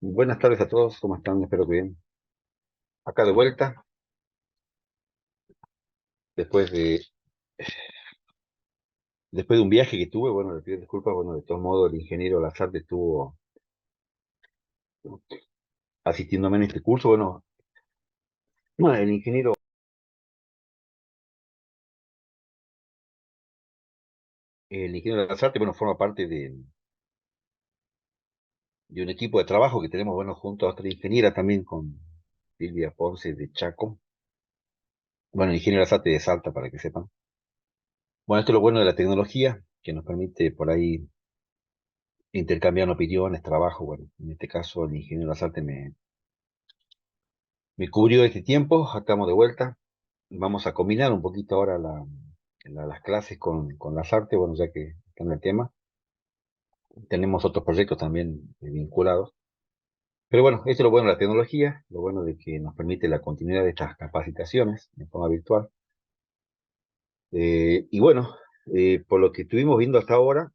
Buenas tardes a todos, ¿cómo están? Espero que bien. Acá de vuelta, después de, después de un viaje que tuve, bueno, le pido disculpas, bueno, de todos modos el ingeniero Lazarte estuvo asistiéndome en este curso, bueno, no, el ingeniero Lazarte, bueno, forma parte de un equipo de trabajo que tenemos, bueno, junto a otra ingeniera también con Silvia Ponce de Chaco, bueno, el ingeniero Lazarte de Salta, para que sepan. Bueno, esto es lo bueno de la tecnología, que nos permite por ahí intercambiar opiniones, trabajo, bueno, en este caso el ingeniero Lazarte me cubrió este tiempo, acá estamos de vuelta. Vamos a combinar un poquito ahora las clases con las artes, bueno, ya que está en el tema. Tenemos otros proyectos también vinculados. Pero bueno, esto es lo bueno de la tecnología, lo bueno de que nos permite la continuidad de estas capacitaciones de forma virtual. Y bueno, por lo que estuvimos viendo hasta ahora,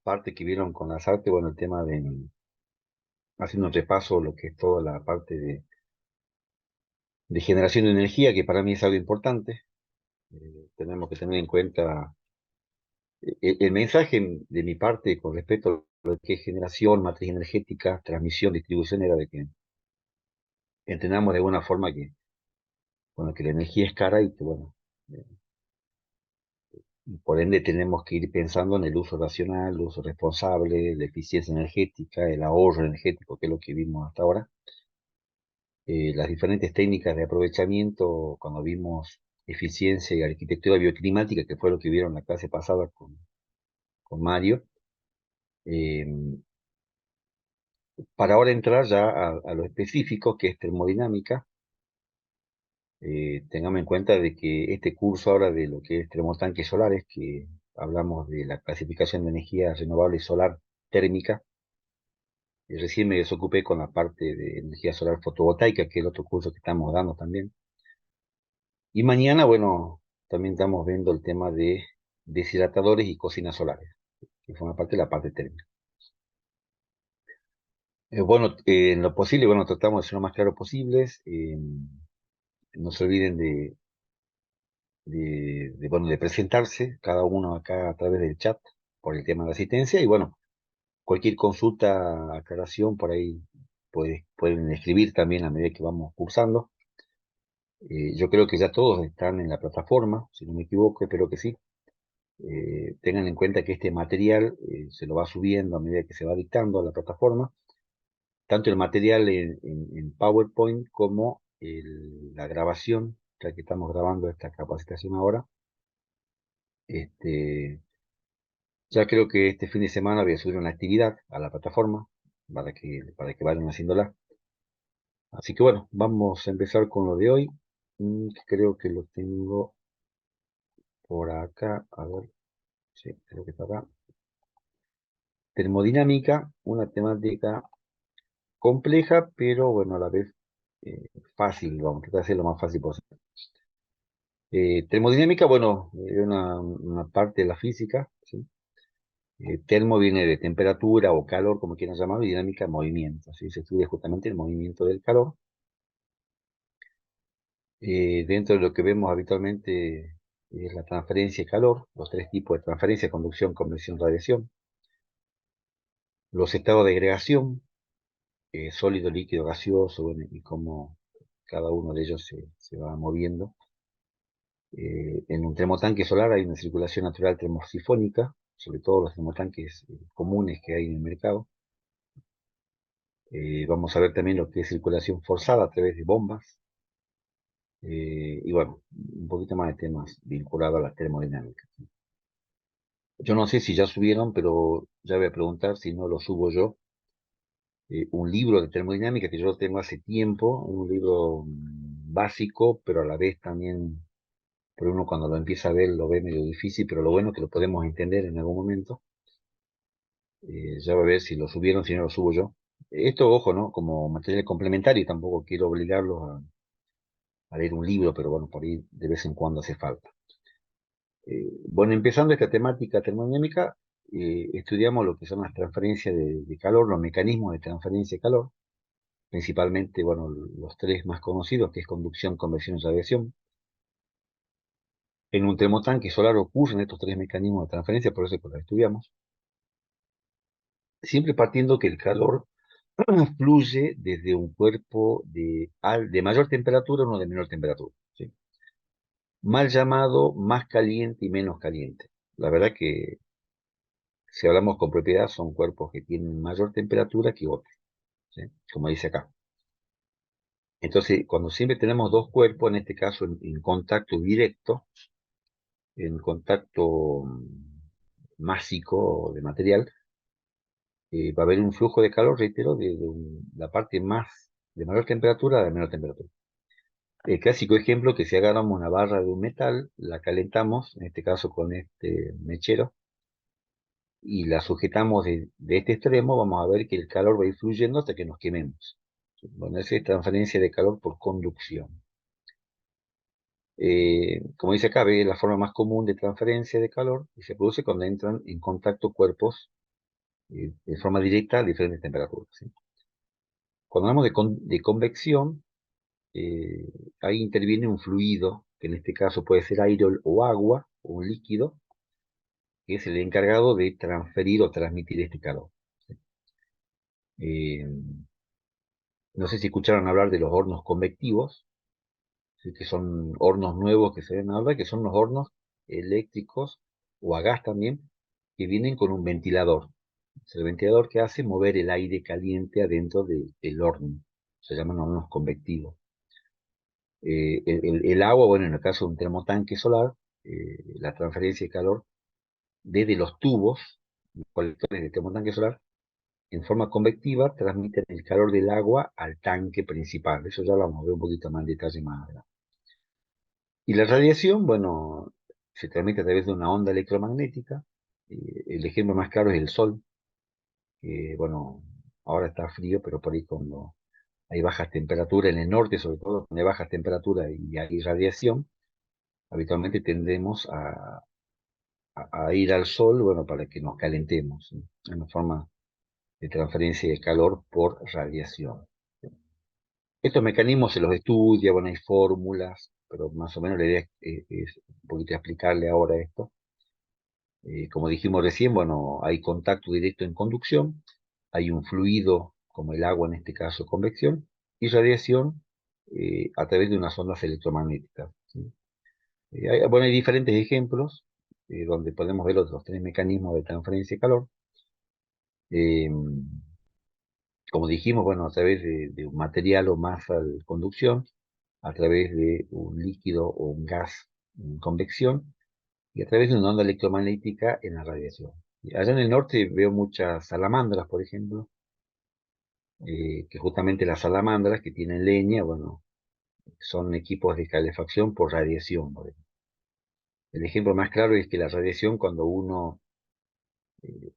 parte que vieron con las artes, bueno, el tema de haciendo un repaso, lo que es toda la parte de generación de energía, que para mí es algo importante. Tenemos que tener en cuenta el mensaje de mi parte con respecto a lo que es generación, matriz energética, transmisión, distribución, era de que entendamos de alguna forma que, bueno, que la energía es cara y que, bueno, eh, por ende tenemos que ir pensando en el uso racional, el uso responsable, la eficiencia energética, el ahorro energético, que es lo que vimos hasta ahora. Las diferentes técnicas de aprovechamiento, cuando vimos eficiencia y arquitectura bioclimática, que fue lo que vieron la clase pasada con Mario. eh, para ahora entrar ya a lo específico, que es termodinámica. Tengamos en cuenta de que este curso ahora de lo que es termotanques solares, que hablamos de la clasificación de energía renovable solar térmica, y recién me desocupé con la parte de energía solar fotovoltaica, que es el otro curso que estamos dando también. Y mañana, bueno, también estamos viendo el tema de deshidratadores y cocinas solares, que forma parte de la parte térmica. Bueno, en lo posible, bueno, tratamos de ser lo más claro posibles. No se olviden bueno, de presentarse, cada uno acá a través del chat, por el tema de asistencia, y bueno, cualquier consulta, aclaración, por ahí pueden escribir también a medida que vamos cursando. Yo creo que ya todos están en la plataforma, si no me equivoco, espero que sí. Tengan en cuenta que este material se lo va subiendo a medida que se va dictando a la plataforma, tanto el material en PowerPoint como la grabación, ya que estamos grabando esta capacitación ahora. Este, Ya creo que este fin de semana voy a subir una actividad a la plataforma para que vayan haciéndola. Así que bueno, vamos a empezar con lo de hoy. Creo que lo tengo por acá. A ver, sí, creo que está acá. Termodinámica, una temática compleja, pero bueno, a la vez fácil. Vamos a tratar de hacerlo lo más fácil posible. Termodinámica, bueno, es una parte de la física, ¿sí? Termo viene de temperatura o calor, como quieran llamarlo, y dinámica, movimiento. ¿Sí? Se estudia justamente el movimiento del calor. Dentro de lo que vemos habitualmente es la transferencia de calor, los tres tipos de transferencia: conducción, convección, radiación. Los estados de agregación, sólido, líquido, gaseoso, bueno, y cómo cada uno de ellos se va moviendo. En un termotanque solar hay una circulación natural termosifónica, sobre todo los termotanques comunes que hay en el mercado. Vamos a ver también lo que es circulación forzada a través de bombas. Y bueno, un poquito más de temas vinculados a la termodinámica. Yo no sé si ya subieron, pero ya voy a preguntar si no lo subo yo. Un libro de termodinámica que yo tengo hace tiempo, un libro básico, pero a la vez también, por uno cuando lo empieza a ver lo ve medio difícil, pero lo bueno es que lo podemos entender en algún momento. Ya voy a ver si lo subieron, si no lo subo yo. Esto, ojo, ¿no? Como material complementario, tampoco quiero obligarlos a leer un libro, pero bueno, por ahí de vez en cuando hace falta. Bueno, empezando esta temática termodinámica, estudiamos lo que son las transferencias de calor, los mecanismos de transferencia de calor, principalmente, bueno, los tres más conocidos, que es conducción, convección y radiación. En un termotanque solar ocurren estos tres mecanismos de transferencia, por eso es que los estudiamos. Siempre partiendo que el calor fluye desde un cuerpo de mayor temperatura a uno de menor temperatura, ¿sí? Mal llamado más caliente y menos caliente. La verdad que, si hablamos con propiedad, son cuerpos que tienen mayor temperatura que otros, ¿sí? Como dice acá. Entonces, cuando siempre tenemos dos cuerpos, en este caso en contacto directo, en contacto másico de material, va a haber un flujo de calor, reitero, la parte más de mayor temperatura a la menor temperatura. El clásico ejemplo que si agarramos una barra de un metal, la calentamos, en este caso con este mechero, y la sujetamos de este extremo, vamos a ver que el calor va a ir fluyendo hasta que nos quememos. Bueno, esa es transferencia de calor por conducción. Como dice acá, ve la forma más común de transferencia de calor y se produce cuando entran en contacto cuerpos de forma directa a diferentes temperaturas, ¿sí? Cuando hablamos de convección, eh, ahí interviene un fluido, que en este caso puede ser aire o agua, o un líquido, que es el encargado de transferir o transmitir este calor, ¿sí? Eh, no sé si escucharon hablar de los hornos convectivos, ¿sí? Que son hornos nuevos que se ven ahora, que son los hornos eléctricos o a gas también, que vienen con un ventilador. Es el ventilador que hace mover el aire caliente adentro del horno. Se llaman hornos convectivos. El agua, bueno, en el caso de un termotanque solar, la transferencia de calor desde los tubos, los colectores del termotanque solar, en forma convectiva, transmiten el calor del agua al tanque principal. Eso ya lo vamos a ver un poquito más en detalle más adelante. Y la radiación, bueno, se transmite a través de una onda electromagnética. El ejemplo más claro es el Sol, que, bueno, ahora está frío, pero por ahí cuando hay bajas temperaturas, en el norte sobre todo, cuando hay bajas temperaturas y hay radiación, habitualmente tendemos a ir al Sol, bueno, para que nos calentemos, ¿sí? Es una forma de transferencia de calor por radiación. Estos mecanismos se los estudia, bueno, hay fórmulas, pero más o menos la idea es un poquito explicarle ahora esto. Como dijimos recién, bueno, hay contacto directo en conducción, hay un fluido, como el agua en este caso, convección, y radiación a través de unas ondas electromagnéticas, ¿sí? Bueno, hay diferentes ejemplos donde podemos ver los tres mecanismos de transferencia de calor. Eh, Como dijimos, bueno, a través de un material o masa de conducción, a través de un líquido o un gas en convección, y a través de una onda electromagnética en la radiación. Y allá en el norte veo muchas salamandras, por ejemplo, que justamente las salamandras que tienen leña, bueno, son equipos de calefacción por radiación, por ejemplo. El ejemplo más claro es que la radiación, cuando uno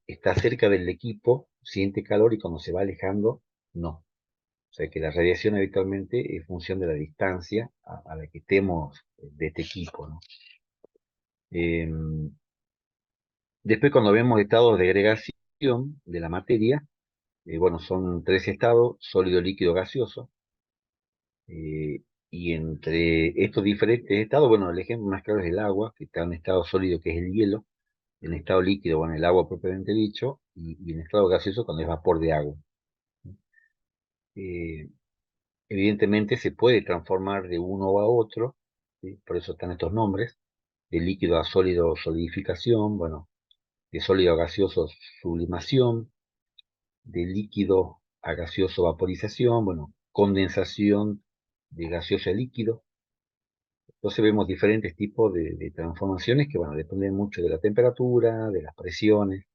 está cerca del equipo, siente calor y cuando se va alejando, no. O sea que la radiación habitualmente es función de la distancia a la que estemos de este equipo, ¿no? Eh, Después, cuando vemos estados de agregación de la materia, bueno, son tres estados: sólido, líquido, gaseoso. Y entre estos diferentes estados, bueno, el ejemplo más claro es el agua, que está en estado sólido, que es el hielo; en estado líquido, bueno, el agua propiamente dicho; y en estado gaseoso, cuando es vapor de agua. Eh, Evidentemente se puede transformar de uno a otro, ¿sí? Por eso están estos nombres: de líquido a sólido, solidificación; bueno, de sólido a gaseoso, sublimación; de líquido a gaseoso, vaporización; bueno, condensación de gaseoso a líquido. Entonces vemos diferentes tipos de transformaciones que, bueno, dependen mucho de la temperatura, de las presiones.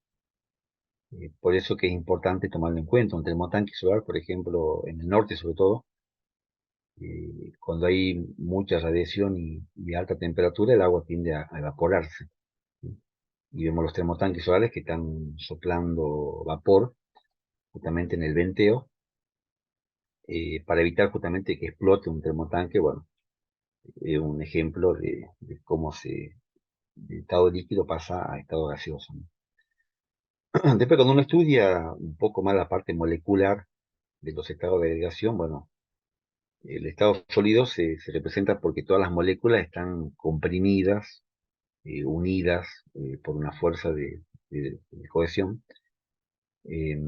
Por eso que es importante tomarlo en cuenta. Un termotanque solar, por ejemplo, en el norte sobre todo, cuando hay mucha radiación y alta temperatura, el agua tiende a evaporarse, ¿sí? Y vemos los termotanques solares que están soplando vapor justamente en el venteo, para evitar justamente que explote un termotanque. Bueno, es un ejemplo de cómo de estado líquido pasa a estado gaseoso, ¿no? Después, cuando uno estudia un poco más la parte molecular de los estados de agregación, bueno, el estado sólido se representa porque todas las moléculas están comprimidas, unidas por una fuerza de cohesión. Eh,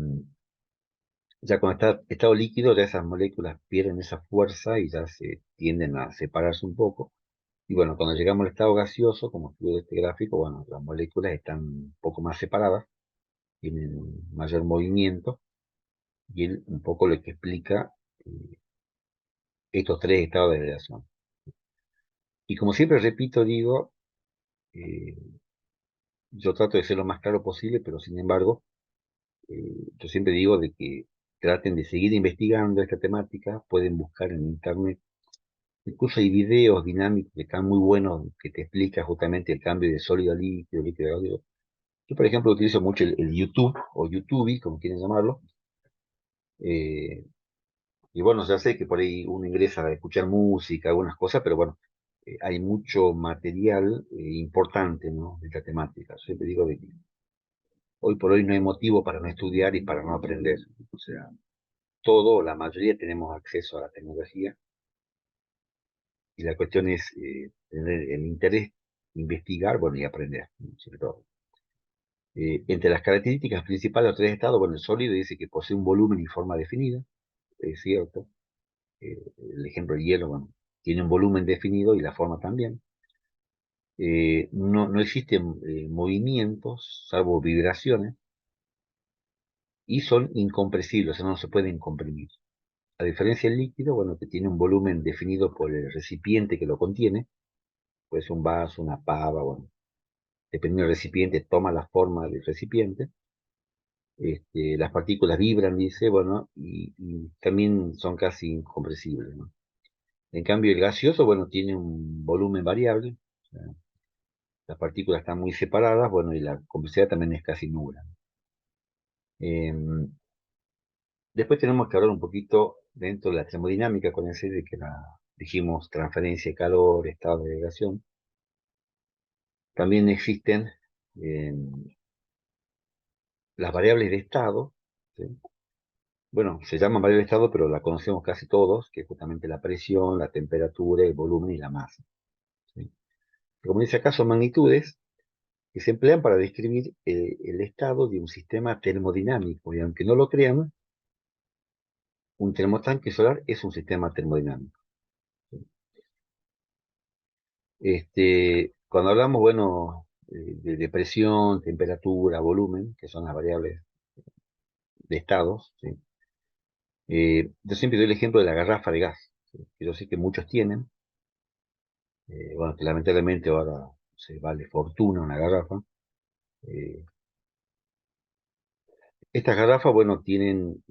ya cuando está estado líquido, ya esas moléculas pierden esa fuerza y ya se tienden a separarse un poco. Y bueno, cuando llegamos al estado gaseoso, como estudio de este gráfico, bueno, las moléculas están un poco más separadas, tienen mayor movimiento, y él un poco lo que explica eh, estos tres estados de agregación. Y como siempre repito, digo, eh, yo trato de ser lo más claro posible, pero sin embargo, yo siempre digo de que traten de seguir investigando esta temática, pueden buscar en internet, incluso hay videos dinámicos que están muy buenos, que te explica justamente el cambio de sólido a líquido, líquido a sólido. Yo, por ejemplo, utilizo mucho el YouTube, o YouTube, como quieren llamarlo, eh, y bueno, ya sé que por ahí uno ingresa a escuchar música, algunas cosas, pero bueno, hay mucho material importante, ¿no?, de esta temática. Yo siempre digo de que hoy por hoy no hay motivo para no estudiar y para no aprender. O sea, todo, la mayoría tenemos acceso a la tecnología y la cuestión es tener el interés, investigar, bueno, y aprender, ¿no?, sobre todo. Entre las características principales de los tres estados, bueno, el sólido dice que posee un volumen y forma definida, es cierto. El ejemplo del hielo, bueno, tiene un volumen definido y la forma también. No existen movimientos, salvo vibraciones, y son incompresibles, o sea, no se pueden comprimir. A diferencia del líquido, bueno, que tiene un volumen definido por el recipiente que lo contiene, puede ser un vaso, una pava, bueno, dependiendo del recipiente, toma la forma del recipiente. Las partículas vibran, dice, bueno, y también son casi incompresibles, ¿no? En cambio, el gaseoso, bueno, tiene un volumen variable, o sea, las partículas están muy separadas, bueno, y la complejidad también es casi nula. Eh, Después tenemos que hablar un poquito dentro de la termodinámica, con ese de que dijimos transferencia de calor, estado de agregación. También existen eh, las variables de estado, ¿sí? Bueno, se llaman variables de estado, pero la conocemos casi todos, que es justamente la presión, la temperatura, el volumen y la masa, ¿sí? Como dice acá, son magnitudes que se emplean para describir el estado de un sistema termodinámico, y aunque no lo crean, un termotanque solar es un sistema termodinámico. Cuando hablamos, bueno, de presión, temperatura, volumen, que son las variables de estados, ¿sí? Yo siempre doy el ejemplo de la garrafa de gas, ¿sí?, que yo sé que muchos tienen, bueno, que lamentablemente ahora se vale fortuna una garrafa. Eh, Estas garrafas, bueno, tienen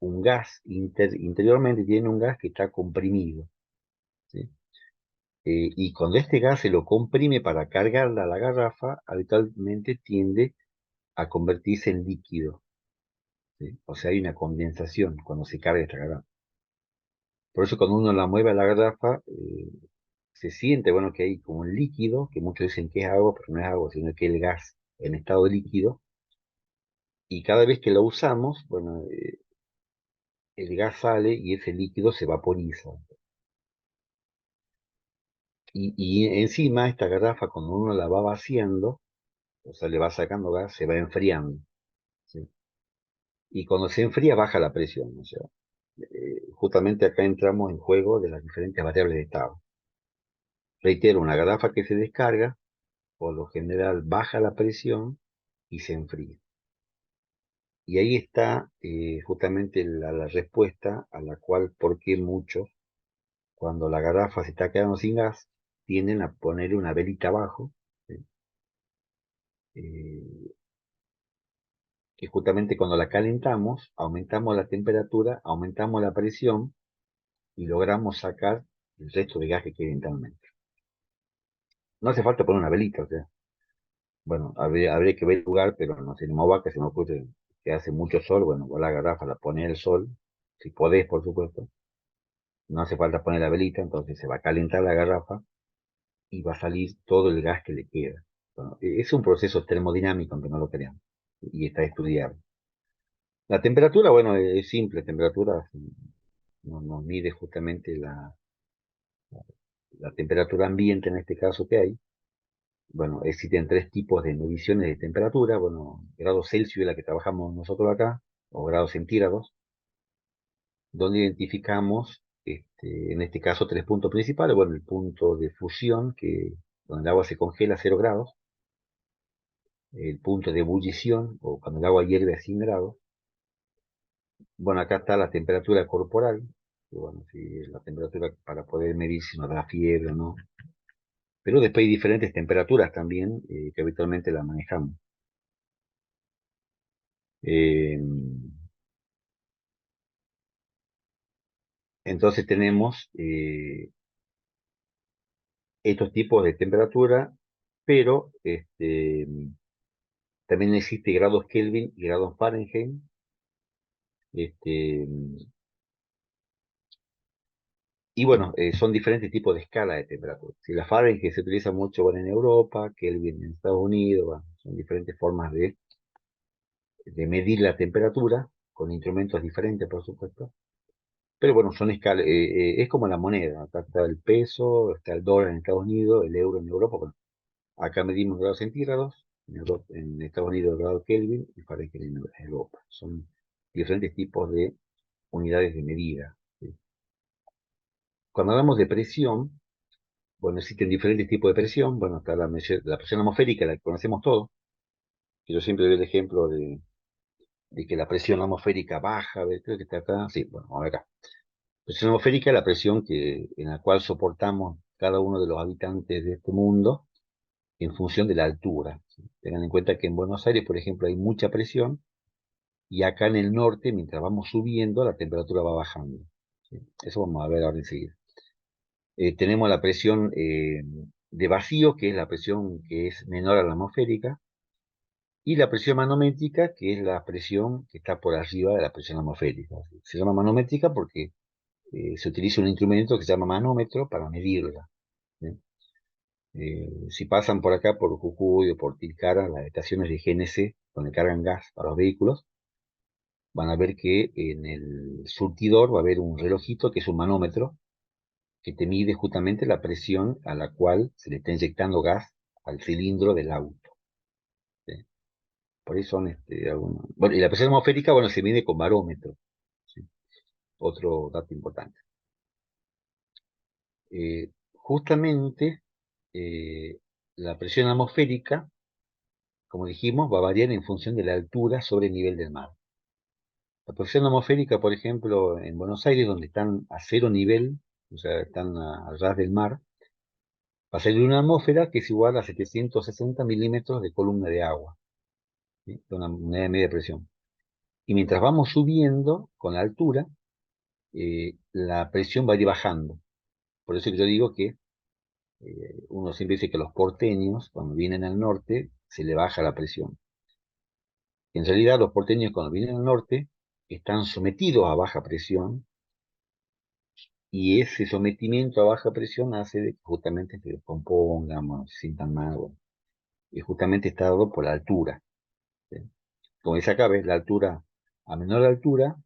un gas, interiormente tienen un gas que está comprimido, ¿sí? Y cuando este gas se lo comprime para cargarla a la garrafa, habitualmente tiende a convertirse en líquido, ¿sí? O sea, hay una condensación cuando se carga esta garrafa. Por eso cuando uno la mueve a la garrafa, se siente, bueno, que hay como un líquido, que muchos dicen que es agua, pero no es agua, sino que es el gas en estado líquido. Y cada vez que lo usamos, bueno, el gas sale y ese líquido se vaporiza. Y encima esta garrafa, cuando uno la va vaciando, o sea, le va sacando gas, se va enfriando, ¿sí? Y cuando se enfría baja la presión, o sea, justamente acá entramos en juego de las diferentes variables de estado. Reitero, una garrafa que se descarga, por lo general baja la presión y se enfría. Y ahí está justamente la respuesta a la cual, por qué muchos, cuando la garrafa se está quedando sin gas, tienden a poner una velita abajo, ¿sí? Eh, que justamente cuando la calentamos, aumentamos la temperatura, aumentamos la presión y logramos sacar el resto de gas que queda internamente. No hace falta poner una velita, o sea, bueno, habría que ver el lugar, pero no sé, en Movaca se me ocurre que hace mucho sol, bueno, vos la garrafa la pones al sol, si podés, por supuesto, no hace falta poner la velita, entonces se va a calentar la garrafa y va a salir todo el gas que le queda. Bueno, es un proceso termodinámico, aunque no lo crean. y está estudiado. La temperatura, bueno, es simple, temperatura nos mide justamente la temperatura ambiente en este caso que hay. Bueno, existen tres tipos de mediciones de temperatura. Bueno, grados Celsius es la que trabajamos nosotros acá, o grados centígrados, donde identificamos, en este caso, tres puntos principales. Bueno, el punto de fusión, donde el agua se congela a 0 grados, el punto de ebullición, o cuando el agua hierve a 100 grados. Bueno, acá está la temperatura corporal, que bueno, si la temperatura para poder medir si nos da fiebre o no. Pero después hay diferentes temperaturas también que habitualmente las manejamos. Eh, entonces tenemos estos tipos de temperatura, pero también existe grados Kelvin y grados Fahrenheit. Este, y bueno, son diferentes tipos de escala de temperatura. Si la Fahrenheit se utiliza mucho, bueno, en Europa, Kelvin en Estados Unidos, bueno, son diferentes formas de medir la temperatura, con instrumentos diferentes, por supuesto. Pero bueno, son escalas, es como la moneda. Acá está el peso, está el dólar en Estados Unidos, el euro en Europa. Bueno, acá medimos grados centígrados, en Estados Unidos grado Kelvin y Fahrenheit en Europa. Son diferentes tipos de unidades de medida. ¿Sí? Cuando hablamos de presión, bueno, existen diferentes tipos de presión. Bueno, está la presión atmosférica, la que conocemos todos. Que yo siempre doy el ejemplo de que la presión atmosférica baja, ¿ves? Creo que está acá. Sí, bueno, vamos a ver acá. Presión atmosférica es la presión en la cual soportamos cada uno de los habitantes de este mundo en función de la altura. ¿Sí? Tengan en cuenta que en Buenos Aires, por ejemplo, hay mucha presión y acá en el norte, mientras vamos subiendo, la temperatura va bajando. ¿Sí? Eso vamos a ver ahora enseguida. Tenemos la presión de vacío, que es la presión que es menor a la atmosférica, y la presión manométrica, que es la presión que está por arriba de la presión atmosférica. ¿Sí? Se llama manométrica porque se utiliza un instrumento que se llama manómetro para medirla. ¿Sí? Si pasan por acá, por Jujuy o por Tilcara, las estaciones de GNC, donde cargan gas para los vehículos, van a ver que en el surtidor va a haber un relojito que es un manómetro que te mide justamente la presión a la cual se le está inyectando gas al cilindro del auto. ¿Sí? Por ahí son algunos. Bueno, y la presión atmosférica, bueno, se mide con barómetro. ¿Sí? Otro dato importante. Justamente la presión atmosférica, como dijimos, va a variar en función de la altura sobre el nivel del mar. La presión atmosférica, por ejemplo, en Buenos Aires, donde están a 0 nivel, o sea, están a ras del mar, va a salir una atmósfera que es igual a 760 milímetros de columna de agua, ¿sí? Una unidad de media presión. Y mientras vamos subiendo con la altura, la presión va a ir bajando. Por eso que yo digo que uno siempre dice que los porteños, cuando vienen al norte, se le baja la presión. En realidad, los porteños, cuando vienen al norte, están sometidos a baja presión y ese sometimiento a baja presión hace de que justamente se descompongan, bueno, se sientan mal, bueno, y justamente está dado por la altura. ¿Sí? Como dice acá, ves la altura, a menor altura,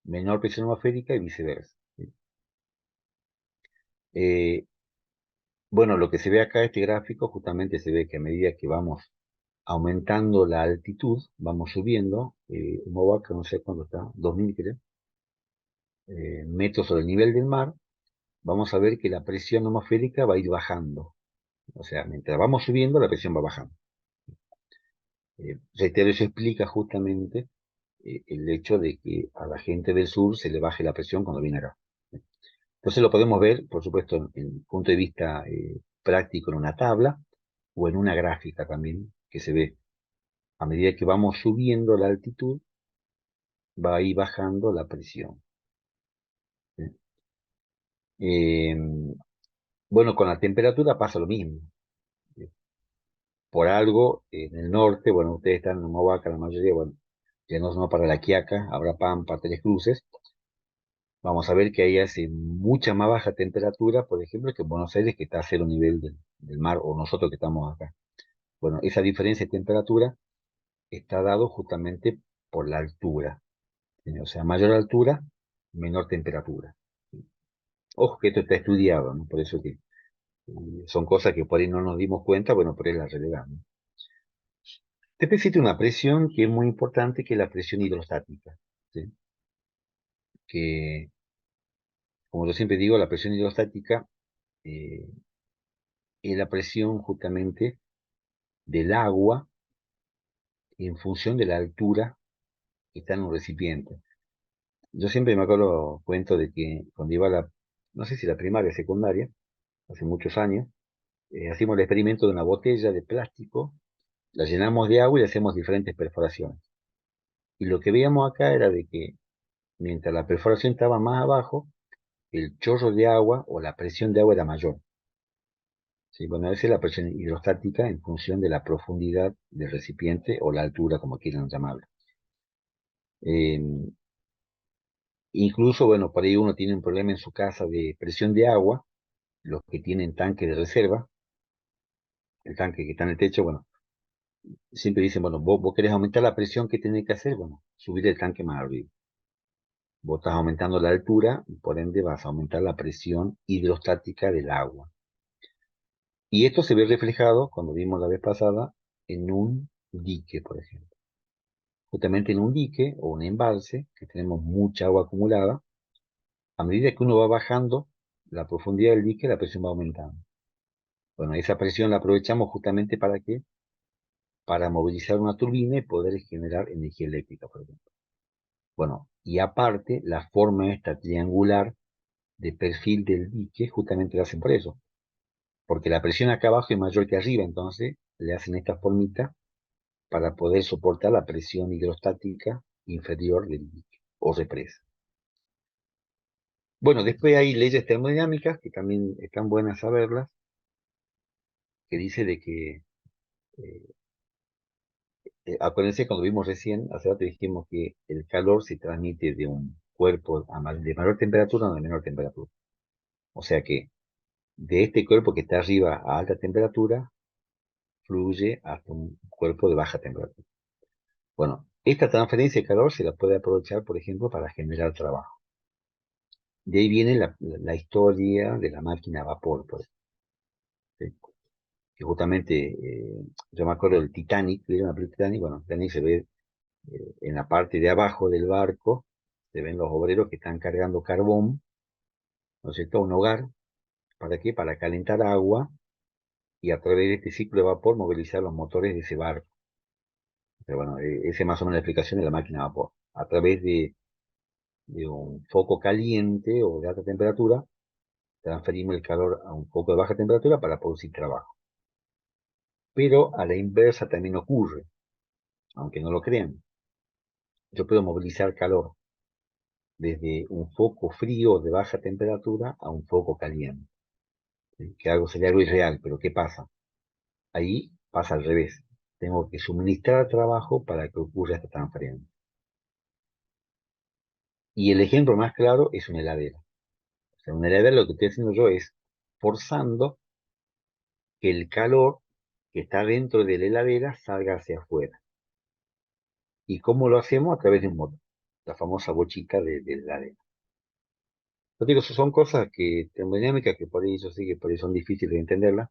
menor presión atmosférica y viceversa. ¿Sí? Eh, bueno, lo que se ve acá, este gráfico, justamente se ve que a medida que vamos aumentando la altitud, vamos subiendo, Movaca, no sé cuánto está, 2000 creo, metros sobre el nivel del mar, vamos a ver que la presión atmosférica va a ir bajando. O sea, mientras vamos subiendo, la presión va bajando. Reitero, eso explica justamente el hecho de que a la gente del sur se le baje la presión cuando viene acá. Entonces lo podemos ver, por supuesto, en punto de vista práctico en una tabla o en una gráfica también, que se ve a medida que vamos subiendo la altitud, va a ir bajando la presión. ¿Sí? Eh, bueno, con la temperatura pasa lo mismo. Por algo, en el norte, bueno, ustedes están en Movaca, la mayoría, bueno, ya no para La Quiaca, habrá Pampa, Tres Cruces. Vamos a ver que ahí hace mucha más baja temperatura, por ejemplo, que en Buenos Aires, que está a 0 nivel del mar, o nosotros que estamos acá. Bueno, esa diferencia de temperatura está dado justamente por la altura. O sea, mayor altura, menor temperatura. Ojo que esto está estudiado, ¿no? Por eso que son cosas que por ahí no nos dimos cuenta, bueno, por ahí las relevamos. Después existe una presión que es muy importante, que es la presión hidrostática, ¿sí? Que, como yo siempre digo, la presión hidrostática eh, es la presión justamente del agua en función de la altura que está en un recipiente. Yo siempre me acuerdo, cuento de que cuando iba a no sé si la primaria o secundaria, hace muchos años, hacíamos el experimento de una botella de plástico, la llenamos de agua y le hacemos diferentes perforaciones. Y lo que veíamos acá era de que mientras la perforación estaba más abajo, el chorro de agua o la presión de agua era mayor. ¿Sí? Bueno, esa es la presión hidrostática en función de la profundidad del recipiente o la altura, como quieran llamarlo. Eh, Incluso, bueno, por ahí uno tiene un problema en su casa de presión de agua, los que tienen tanque de reserva, el tanque que está en el techo, bueno, siempre dicen, bueno, vos querés aumentar la presión, ¿qué tenés que hacer? Bueno, subir el tanque más arriba. Vos estás aumentando la altura y por ende vas a aumentar la presión hidrostática del agua. Y esto se ve reflejado, cuando vimos la vez pasada, en un dique, por ejemplo. Justamente en un dique o un embalse, que tenemos mucha agua acumulada, a medida que uno va bajando la profundidad del dique, la presión va aumentando. Bueno, esa presión la aprovechamos justamente ¿para qué? Para movilizar una turbina y poder generar energía eléctrica, por ejemplo. Bueno, y aparte, la forma esta triangular de perfil del dique justamente lo hacen por eso, porque la presión acá abajo es mayor que arriba, entonces le hacen esta formita para poder soportar la presión hidrostática inferior del dique o represa. Bueno, después hay leyes termodinámicas que también están buenas saberlas, que dice de que, eh, acuérdense cuando vimos recién, hace rato dijimos que el calor se transmite de un cuerpo de mayor temperatura a de menor temperatura. O sea que de este cuerpo que está arriba a alta temperatura, fluye hasta un cuerpo de baja temperatura. Bueno, esta transferencia de calor se la puede aprovechar, por ejemplo, para generar trabajo. De ahí viene la historia de la máquina a vapor, pues, ¿sí? Que justamente, yo me acuerdo del Titanic, ¿vieron la película Titanic? Bueno, Titanic se ve en la parte de abajo del barco, se ven los obreros que están cargando carbón, ¿no es cierto?, a un hogar. ¿Para qué? Para calentar agua y a través de este ciclo de vapor movilizar los motores de ese barco. Pero bueno, esa es más o menos la explicación de la máquina a vapor. A través de un foco caliente o de alta temperatura, transferimos el calor a un foco de baja temperatura para producir trabajo. Pero a la inversa también ocurre, aunque no lo crean. Yo puedo movilizar calor desde un foco frío de baja temperatura a un foco caliente. ¿Sí? Que algo sería algo irreal, pero ¿qué pasa? Ahí pasa al revés. Tengo que suministrar trabajo para que ocurra esta transferencia. Y el ejemplo más claro es una heladera. O sea, una heladera lo que estoy haciendo yo es forzando que el calor que está dentro de la heladera salga hacia afuera. ¿Y cómo lo hacemos? A través de un motor, la famosa bochita de la heladera. Yo digo, son cosas que, termodinámicas, que por ahí yo sé que por ahí son difíciles de entenderlas,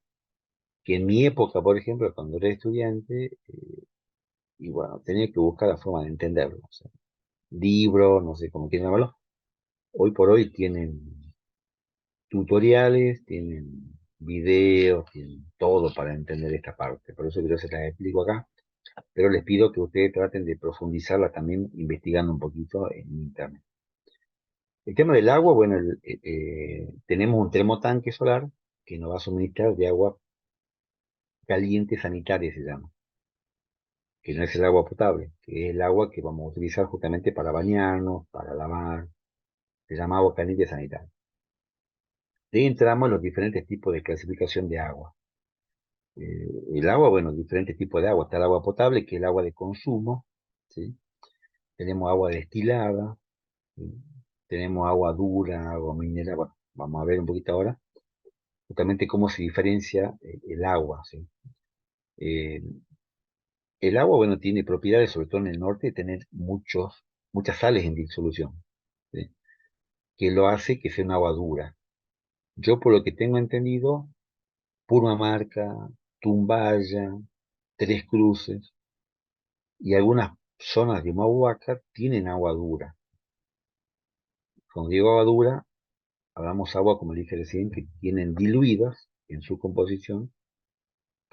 que en mi época, por ejemplo, cuando era estudiante, y bueno, tenía que buscar la forma de entenderlo. O sea, libros, no sé cómo quieran llamarlo, hoy por hoy tienen tutoriales, tienen videos, tienen todo para entender esta parte. Por eso yo se las explico acá, pero les pido que ustedes traten de profundizarla también investigando un poquito en internet. El tema del agua, bueno, tenemos un termotanque solar que nos va a suministrar de agua caliente sanitaria, se llama, que no es el agua potable, que es el agua que vamos a utilizar justamente para bañarnos, para lavar, se llama agua caliente sanitaria. De ahí entramos en los diferentes tipos de clasificación de agua. El agua, bueno, diferentes tipos de agua. Está el agua potable, que es el agua de consumo, ¿sí? Tenemos agua destilada, ¿sí? Tenemos agua dura, agua mineral. Bueno, vamos a ver un poquito ahora justamente cómo se diferencia el agua, ¿sí? Eh, El agua, bueno, tiene propiedades, sobre todo en el norte, de tener muchas sales en disolución, ¿sí? Que lo hace que sea un agua dura. Yo, por lo que tengo entendido, Purmamarca, Tumbaya, Tres Cruces y algunas zonas de Humahuaca tienen agua dura. Cuando digo agua dura, hablamos agua, como le dije recién, que tienen diluidas en su composición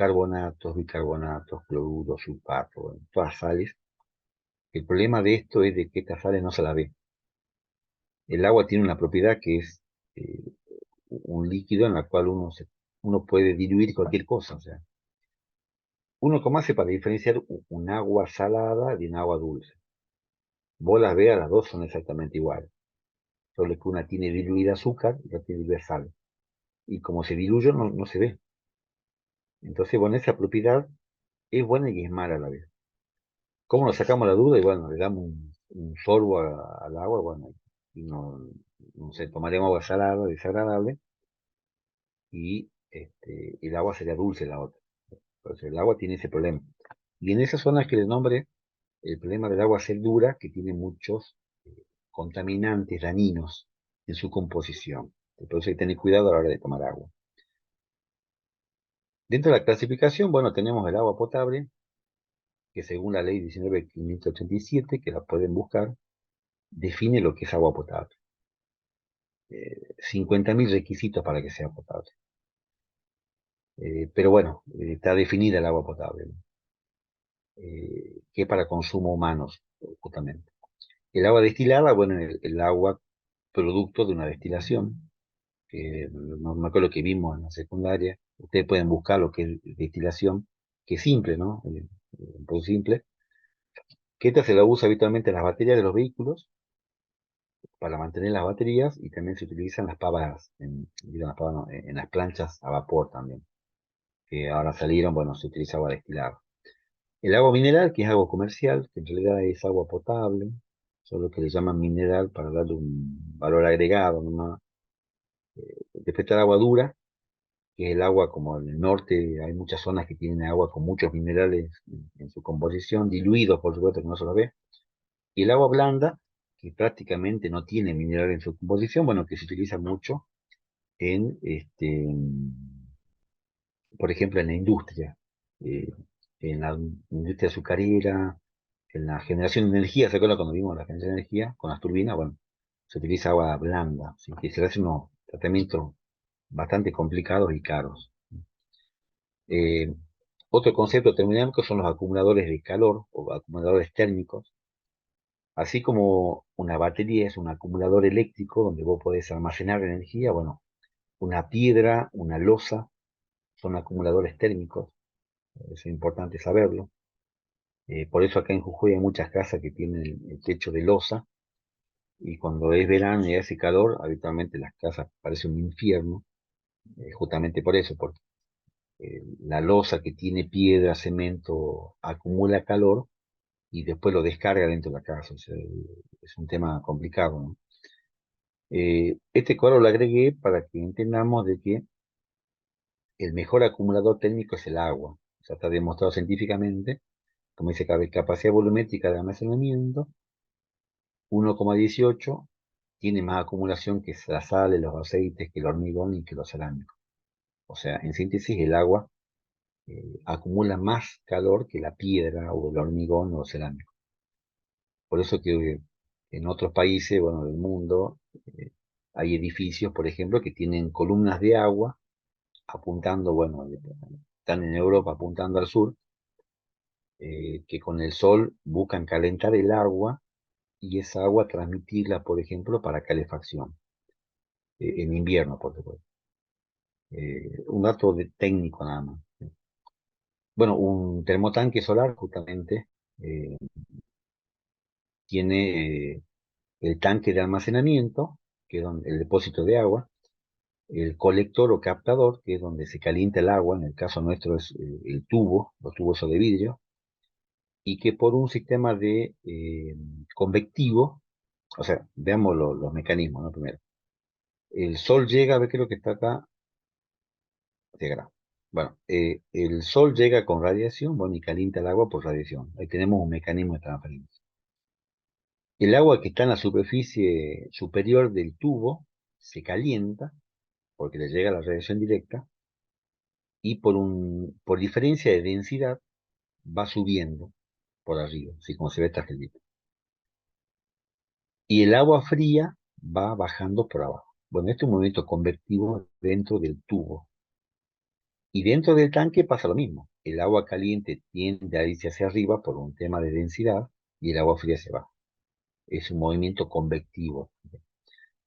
carbonatos, bicarbonatos, cloruros, sulfato, bueno, todas sales. El problema de esto es de que estas sales no se las ve. El agua tiene una propiedad que es eh, un líquido en la cual uno puede diluir cualquier cosa. O sea, uno cómo hace para diferenciar un agua salada de un agua dulce. Vos las veas, las dos son exactamente iguales. Solo que una tiene diluida azúcar y otra tiene diluida sal. Y como se diluye, no se ve. Entonces, bueno, esa propiedad es buena y es mala a la vez. ¿Cómo nos sacamos la duda? Y bueno, le damos un sorbo al agua, bueno, y no sé, tomaremos agua salada, desagradable, y el agua sería dulce la otra. Entonces el agua tiene ese problema. Y en esas zonas que le nombre, el problema del agua es dura, que tiene muchos contaminantes dañinos en su composición. Por eso hay que tener cuidado a la hora de tomar agua. Dentro de la clasificación, bueno, tenemos el agua potable, que según la ley 19.587, que la pueden buscar, define lo que es agua potable. 50.000 requisitos para que sea potable. Pero bueno, está definida el agua potable, ¿no? Que es para consumo humano, justamente. El agua destilada, bueno, el agua producto de una destilación, que no me acuerdo que vimos en la secundaria. Ustedes pueden buscar lo que es destilación, que es simple, ¿no? Un poco simple. Que esta se la usa habitualmente en las baterías de los vehículos para mantener las baterías y también se utilizan las pavas, digo, las pavas no, en las planchas a vapor también, que ahora salieron, bueno, se utiliza agua destilada. El agua mineral, que es agua comercial, que en realidad es agua potable, solo que le llaman mineral para darle un valor agregado nomás. Después está el agua dura, que es el agua como en el norte hay muchas zonas que tienen agua con muchos minerales en su composición, diluidos por supuesto que no se los ve. Y el agua blanda, que prácticamente no tiene mineral en su composición, bueno, que se utiliza mucho en, por ejemplo, en la industria, eh, en la industria azucarera, en la generación de energía. ¿Se acuerdan cuando vimos la generación de energía con las turbinas? Bueno, se utiliza agua blanda, así que se le hacen unos tratamientos bastante complicados y caros. Eh, Otro concepto termodinámico son los acumuladores de calor o acumuladores térmicos. Así como una batería es un acumulador eléctrico donde vos podés almacenar energía, bueno, una piedra, una losa, son acumuladores térmicos. Es importante saberlo. Por eso acá en Jujuy hay muchas casas que tienen el techo de losa y cuando es verano y hace calor, habitualmente las casas parecen un infierno, justamente por eso, porque la losa que tiene piedra, cemento, acumula calor y después lo descarga dentro de la casa. O sea, es un tema complicado, ¿no? Este cuadro lo agregué para que entendamos de que el mejor acumulador térmico es el agua. O sea, está demostrado científicamente, como dice, capacidad volumétrica de almacenamiento, 1,18, tiene más acumulación que las sales, los aceites, que el hormigón y que los cerámicos. O sea, en síntesis, el agua acumula más calor que la piedra o el hormigón o el cerámico. Por eso que en otros países, bueno, del mundo, eh, hay edificios, por ejemplo, que tienen columnas de agua apuntando, bueno, están en Europa apuntando al sur, que con el sol buscan calentar el agua y esa agua transmitirla, por ejemplo, para calefacción, en invierno, por supuesto. Un dato técnico nada más. Bueno, un termotanque solar justamente eh, tiene el tanque de almacenamiento, que es el depósito de agua, el colector o captador, que es donde se calienta el agua, en el caso nuestro es el tubo, los tubos son de vidrio, y que por un sistema de convectivo, o sea, veamos los mecanismos, ¿no? Primero, el sol llega, a ver, creo que está acá, llega. Bueno, el sol llega con radiación, bueno, y calienta el agua por radiación. Ahí tenemos un mecanismo de transferencia. El agua que está en la superficie superior del tubo se calienta porque le llega la radiación directa y por diferencia de densidad va subiendo por arriba, así como se ve esta gelita. Y el agua fría va bajando por abajo. Bueno, este es un movimiento convectivo dentro del tubo. Y dentro del tanque pasa lo mismo. El agua caliente tiende a irse hacia arriba por un tema de densidad y el agua fría se va. Es un movimiento convectivo.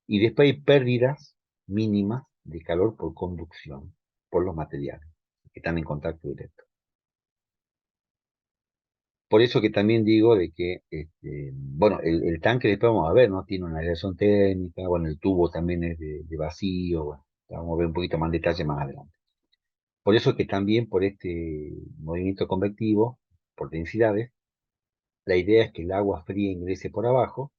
Y después hay pérdidas mínimas de calor por conducción, por los materiales que están en contacto directo. Por eso que también digo de que, bueno, el tanque después vamos a ver, ¿no? Tiene una aireación térmica, bueno, el tubo también es de vacío, bueno, vamos a ver un poquito más en detalle más adelante. Por eso que también por este movimiento convectivo, por densidades, la idea es que el agua fría ingrese por abajo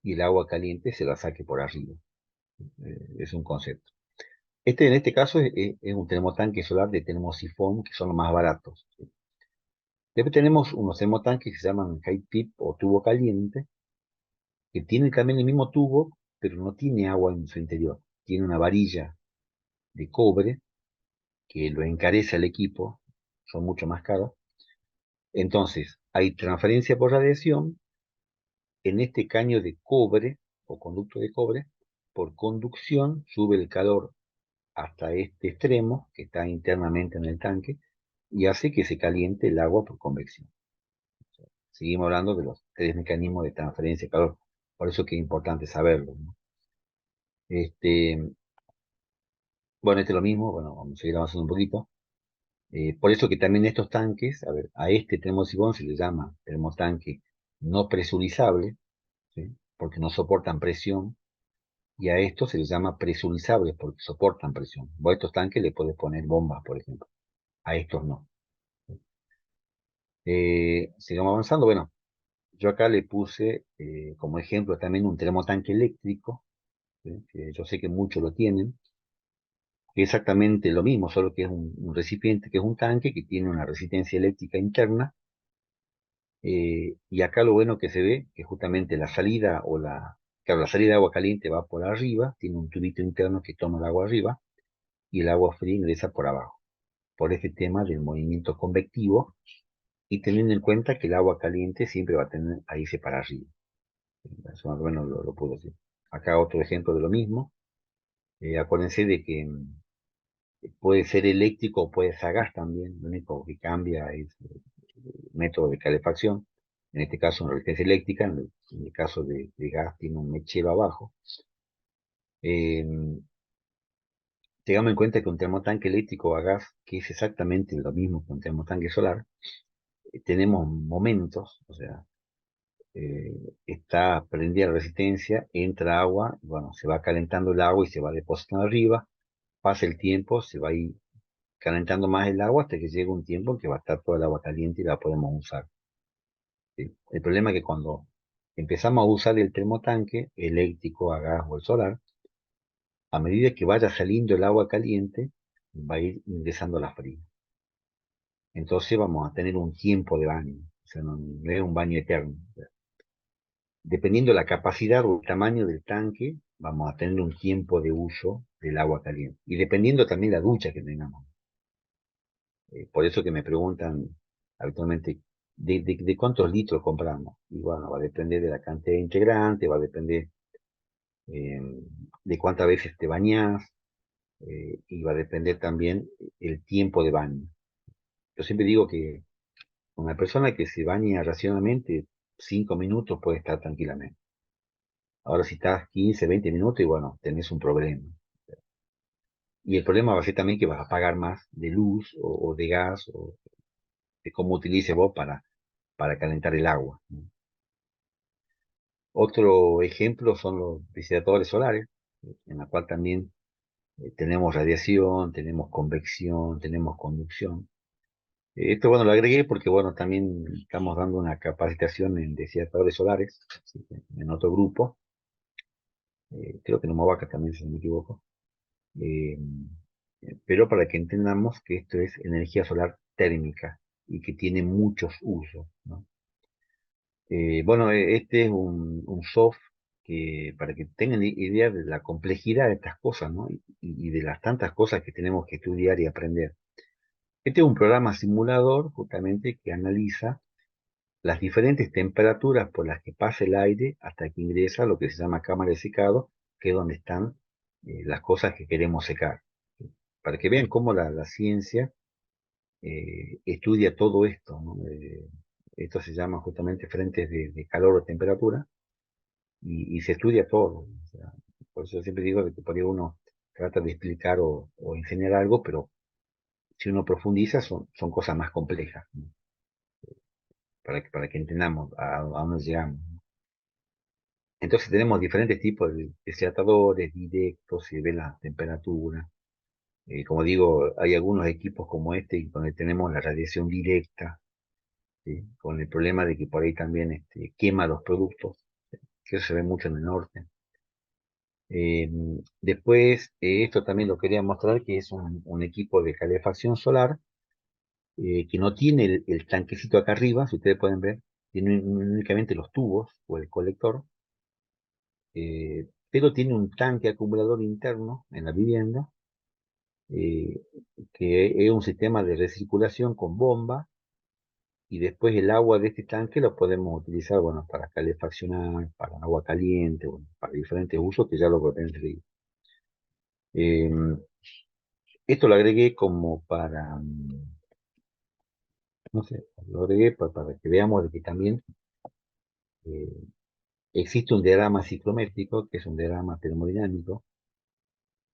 y el agua caliente se la saque por arriba. Es un concepto. En este caso es un termotanque solar de termosifón, que son los más baratos. ¿Sí? Después tenemos unos termotanques que se llaman high tip o tubo caliente, que tienen también el mismo tubo, pero no tiene agua en su interior. Tiene una varilla de cobre que lo encarece al equipo, son mucho más caros. Entonces, hay transferencia por radiación en este caño de cobre o conducto de cobre. Por conducción sube el calor hasta este extremo que está internamente en el tanque y hace que se caliente el agua por convección. Seguimos hablando de los tres mecanismos de transferencia de calor. Por eso que es importante saberlo, ¿no? Este, bueno, este es lo mismo, bueno, vamos a seguir avanzando un poquito. Por eso que también estos tanques, a ver, a este termosifón se le llama termotanque no presurizable, ¿sí? Porque no soportan presión, y a estos se les llama presurizables porque soportan presión. Vos a estos tanques le podés poner bombas, por ejemplo, a estos no. Sigamos avanzando, bueno, yo acá le puse como ejemplo también un termotanque eléctrico, ¿sí? Que yo sé que muchos lo tienen, que es exactamente lo mismo, solo que es un recipiente, que es un tanque que tiene una resistencia eléctrica interna. Y acá lo bueno que se ve, que justamente la salida claro, la salida de agua caliente va por arriba, tiene un tubito interno que toma el agua arriba, y el agua fría ingresa por abajo, por este tema del movimiento convectivo, y teniendo en cuenta que el agua caliente siempre va a tener a irse para arriba. Eso más o menos lo puedo decir. Acá otro ejemplo de lo mismo. Acuérdense de que puede ser eléctrico o puede ser a gas también, lo único que cambia es método de calefacción, en este caso una resistencia eléctrica, en el caso de gas tiene un mechero abajo. Eh, Tengamos en cuenta que un termotanque eléctrico a gas, que es exactamente lo mismo que un termotanque solar, tenemos momentos, o sea, eh, está prendida la resistencia, entra agua, y bueno, se va calentando el agua y se va depositando arriba, pasa el tiempo, se va a ir calentando más el agua hasta que llega un tiempo en que va a estar toda el agua caliente y la podemos usar. ¿Sí? El problema es que cuando empezamos a usar el termotanque eléctrico a gas o el solar, a medida que vaya saliendo el agua caliente, va a ir ingresando la fría. Entonces vamos a tener un tiempo de baño, o sea, no es un baño eterno. Dependiendo de la capacidad o el tamaño del tanque, vamos a tener un tiempo de uso del agua caliente. Y dependiendo también la ducha que tengamos. Por eso que me preguntan habitualmente de cuántos litros compramos. Y bueno, va a depender de la cantidad de integrante, va a depender eh, de cuántas veces te bañas, y va a depender también el tiempo de baño. Yo siempre digo que una persona que se baña racionalmente, 5 minutos puede estar tranquilamente. Ahora si estás 15, 20 minutos y bueno, tenés un problema. Y el problema va a ser también que vas a pagar más de luz o de gas o de cómo utilices vos para calentar el agua, ¿no? Otro ejemplo son los radiadores solares, en la cual también tenemos radiación, tenemos convección, tenemos conducción. Esto, bueno, lo agregué porque, bueno, también estamos dando una capacitación en radiadores solares, así que en otro grupo, creo que en Humahuaca también, si no me equivoco. Eh, pero para que entendamos que esto es energía solar térmica y que tiene muchos usos, ¿no? Bueno, este es un soft que, para que tengan idea de la complejidad de estas cosas, ¿no? Y de las tantas cosas que tenemos que estudiar y aprender. Este es un programa simulador justamente que analiza las diferentes temperaturas por las que pasa el aire hasta que ingresa a lo que se llama cámara de secado, que es donde están las cosas que queremos secar. Para que vean cómo la ciencia estudia todo esto, ¿no? Esto se llama justamente frentes de calor o temperatura y se estudia todo. O sea, por eso siempre digo de que por ahí uno trata de explicar o enseñar algo, pero si uno profundiza son cosas más complejas, ¿no? Para que entendamos a dónde llegamos. Entonces tenemos diferentes tipos de desertadores directos, se ve la temperatura. Como digo, hay algunos equipos como este donde tenemos la radiación directa, ¿sí? Con el problema de que por ahí también quema los productos, que eso se ve mucho en el norte. Eh, Después, esto también lo quería mostrar, que es un equipo de calefacción solar que no tiene el tanquecito acá arriba, si ustedes pueden ver, tiene únicamente los tubos o el colector, pero tiene un tanque acumulador interno en la vivienda, eh, que es un sistema de recirculación con bomba, y después el agua de este tanque lo podemos utilizar, bueno, para calefaccionar, para agua caliente, bueno, para diferentes usos que ya lo pueden seguir. Eh, Esto lo agregué como para, no sé, lo agregué para que veamos de que también eh, existe un diagrama ciclométrico, que es un diagrama termodinámico,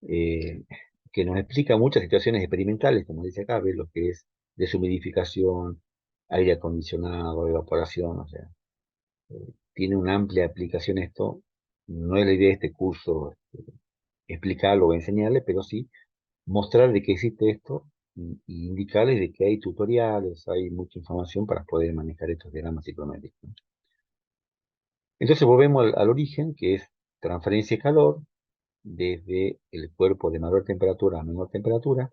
eh, que nos explica muchas situaciones experimentales, como dice acá, ¿ves? Lo que es deshumidificación, aire acondicionado, evaporación, o sea, tiene una amplia aplicación esto. No es la idea de este curso explicarlo o enseñarle, pero sí mostrar de que existe esto y indicarles de que hay tutoriales, hay mucha información para poder manejar estos diagramas ciclométricos, ¿no? Entonces volvemos al origen, que es transferencia de calor desde el cuerpo de mayor temperatura a menor temperatura.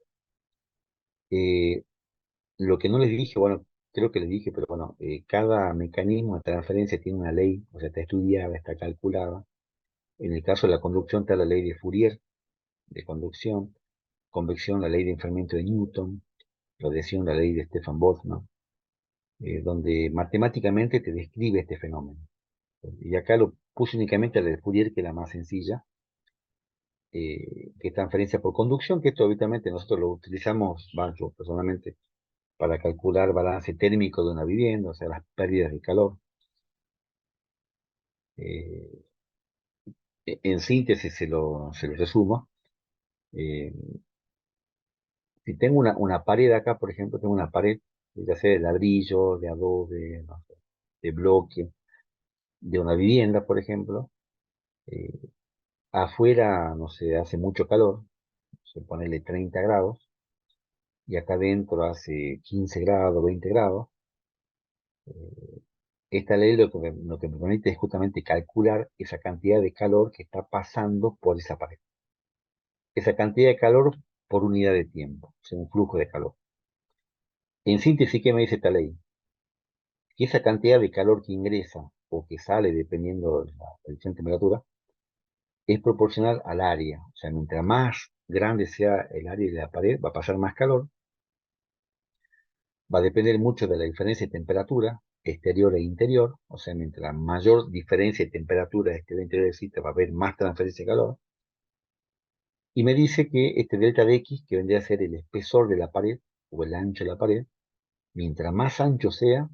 Eh, lo que no les dije, bueno, creo que les dije, pero bueno, cada mecanismo de transferencia tiene una ley, o sea, está estudiada, está calculada. En el caso de la conducción está la ley de Fourier de conducción, convección, la ley de enfriamiento de Newton, radiación, la ley de Stefan Boltzmann, donde matemáticamente te describe este fenómeno. Y acá lo puse únicamente a la de Fourier, que es la más sencilla, que es transferencia por conducción, que esto habitualmente nosotros lo utilizamos, yo personalmente, para calcular balance térmico de una vivienda, o sea, las pérdidas de calor. Eh, en síntesis se lo resumo. Eh, si tengo una pared acá, por ejemplo, tengo una pared, ya sea de ladrillo, de adobe, no sé, de bloque, de una vivienda, por ejemplo, eh, afuera, no sé, hace mucho calor, se ponele 30 grados, y acá adentro hace 15 grados, 20 grados. Esta ley lo que me permite es justamente calcular esa cantidad de calor que está pasando por esa pared. Esa cantidad de calor por unidad de tiempo, o sea, un flujo de calor. En síntesis, ¿qué me dice esta ley? Que esa cantidad de calor que ingresa o que sale, dependiendo de la presión temperatura, es proporcional al área. O sea, mientras más grande sea el área de la pared, va a pasar más calor. Va a depender mucho de la diferencia de temperatura exterior e interior. O sea, mientras mayor diferencia de temperatura exterior e interior existe, va a haber más transferencia de calor. Y me dice que este delta de X, que vendría a ser el espesor de la pared o el ancho de la pared, mientras más ancho sea,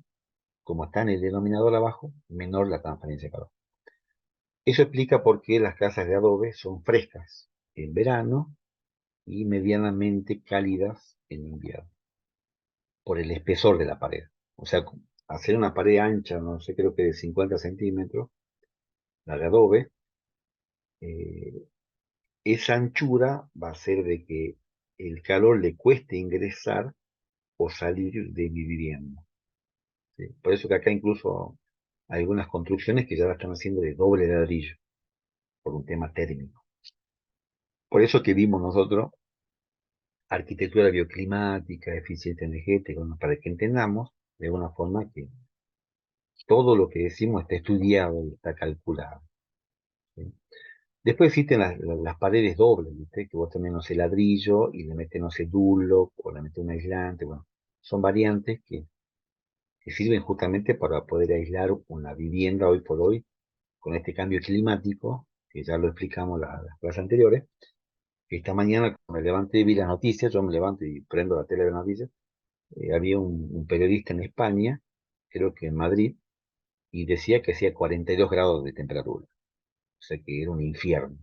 como está en el denominador abajo, menor la transferencia de calor. Eso explica por qué las casas de adobe son frescas en verano y medianamente cálidas en invierno, por el espesor de la pared. O sea, hacer una pared ancha, no sé, creo que de 50 centímetros, la de adobe, eh, esa anchura va a hacer de que el calor le cueste ingresar o salir de mi vivienda, ¿sí? Por eso que acá incluso hay algunas construcciones que ya la están haciendo de doble ladrillo, por un tema térmico. Por eso que vimos nosotros arquitectura bioclimática, eficiencia energética, bueno, para que entendamos de alguna forma que todo lo que decimos está estudiado y está calculado. ¿Sí? Después existen las paredes dobles, ¿viste? Que vos también no sé ladrillo y le metes, no sé, dulo o le metes un aislante. Bueno, son variantes que sirven justamente para poder aislar una vivienda hoy por hoy con este cambio climático, que ya lo explicamos las clases anteriores. Esta mañana, cuando me levanté y vi las noticias, yo me levanto y prendo la tele de noticias, había un periodista en España, creo que en Madrid, y decía que hacía 42 grados de temperatura, o sea que era un infierno.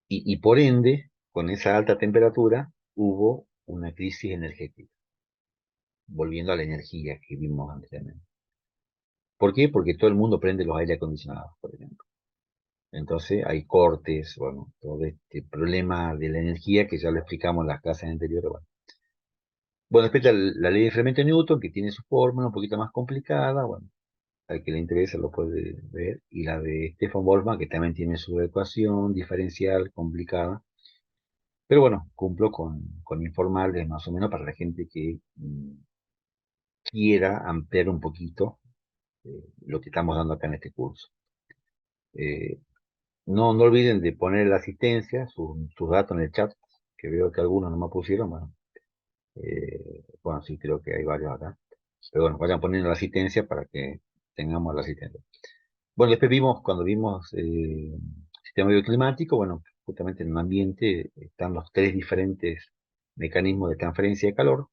Y por ende, con esa alta temperatura, hubo una crisis energética, volviendo a la energía que vimos anteriormente. ¿Por qué? Porque todo el mundo prende los aire acondicionados, por ejemplo. Entonces hay cortes, bueno, todo este problema de la energía que ya lo explicamos en las clases anteriores. Bueno, después está la ley de fermento de Newton, que tiene su fórmula un poquito más complicada, bueno, al que le interesa lo puede ver, y la de Stefan Boltzmann, que también tiene su ecuación diferencial complicada, pero bueno, cumplo con informarles más o menos para la gente que quiera ampliar un poquito lo que estamos dando acá en este curso. Eh, no olviden de poner la asistencia, sus datos en el chat, que veo que algunos no me pusieron, bueno, sí, creo que hay varios acá. Pero bueno, vayan poniendo la asistencia para que tengamos la asistencia. Bueno, después vimos, cuando vimos sistema bioclimático, bueno, justamente en un ambiente están los tres diferentes mecanismos de transferencia de calor,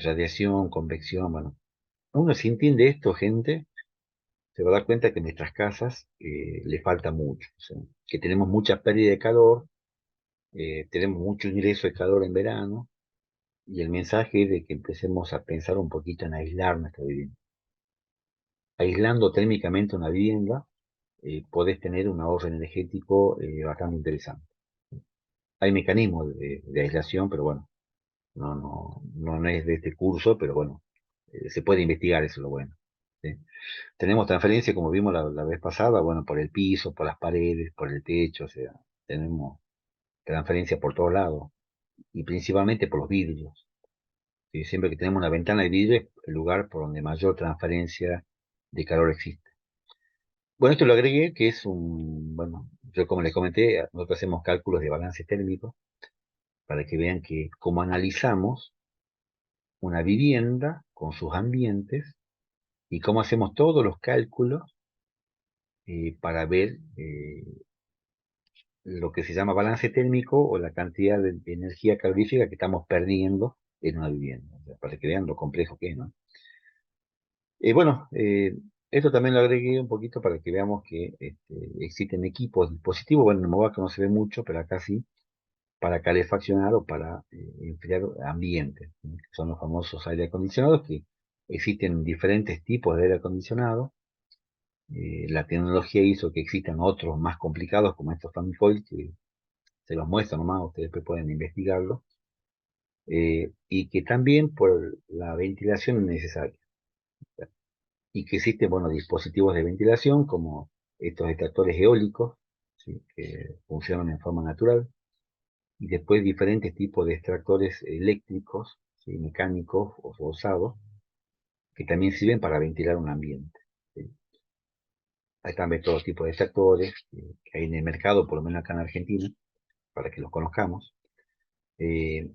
radiación, convección, bueno. Uno si entiende esto, gente, se va a dar cuenta que en nuestras casas le falta mucho, o sea, que tenemos mucha pérdida de calor, tenemos mucho ingreso de calor en verano, y el mensaje es de que empecemos a pensar un poquito en aislar nuestra vivienda. Aislando térmicamente una vivienda, podés tener un ahorro energético bastante interesante. Hay mecanismos de aislación, pero bueno, no es de este curso, pero bueno, se puede investigar, eso es lo bueno. ¿Sí? Tenemos transferencia, como vimos la vez pasada, bueno, por el piso, por las paredes, por el techo, o sea, tenemos transferencia por todos lados, y principalmente por los vidrios. ¿Sí? Siempre que tenemos una ventana de vidrio es el lugar por donde mayor transferencia de calor existe. Bueno, esto lo agregué, que es bueno, yo como les comenté, nosotros hacemos cálculos de balance térmico para que vean que como analizamos una vivienda con sus ambientes y cómo hacemos todos los cálculos para ver lo que se llama balance térmico o la cantidad de energía calorífica que estamos perdiendo en una vivienda, o sea, para que vean lo complejo que es, ¿no? Bueno, esto también lo agregué un poquito para que veamos que existen equipos, dispositivos, bueno, en Movaca no se ve mucho, pero acá sí, para calefaccionar o para enfriar ambientes, ¿sí? Son los famosos aire acondicionados, que existen diferentes tipos de aire acondicionado. La tecnología hizo que existan otros más complicados, como estos Famifoil, que se los muestro nomás, ustedes después pueden investigarlo, y que también por la ventilación es necesaria. Y que existen, bueno, dispositivos de ventilación como estos extractores eólicos, ¿sí? Que funcionan en forma natural, y después diferentes tipos de extractores eléctricos, ¿sí? Mecánicos o forzados, que también sirven para ventilar un ambiente. ¿Sí? Hay también todo tipo de extractores que hay en el mercado, por lo menos acá en Argentina, para que los conozcamos.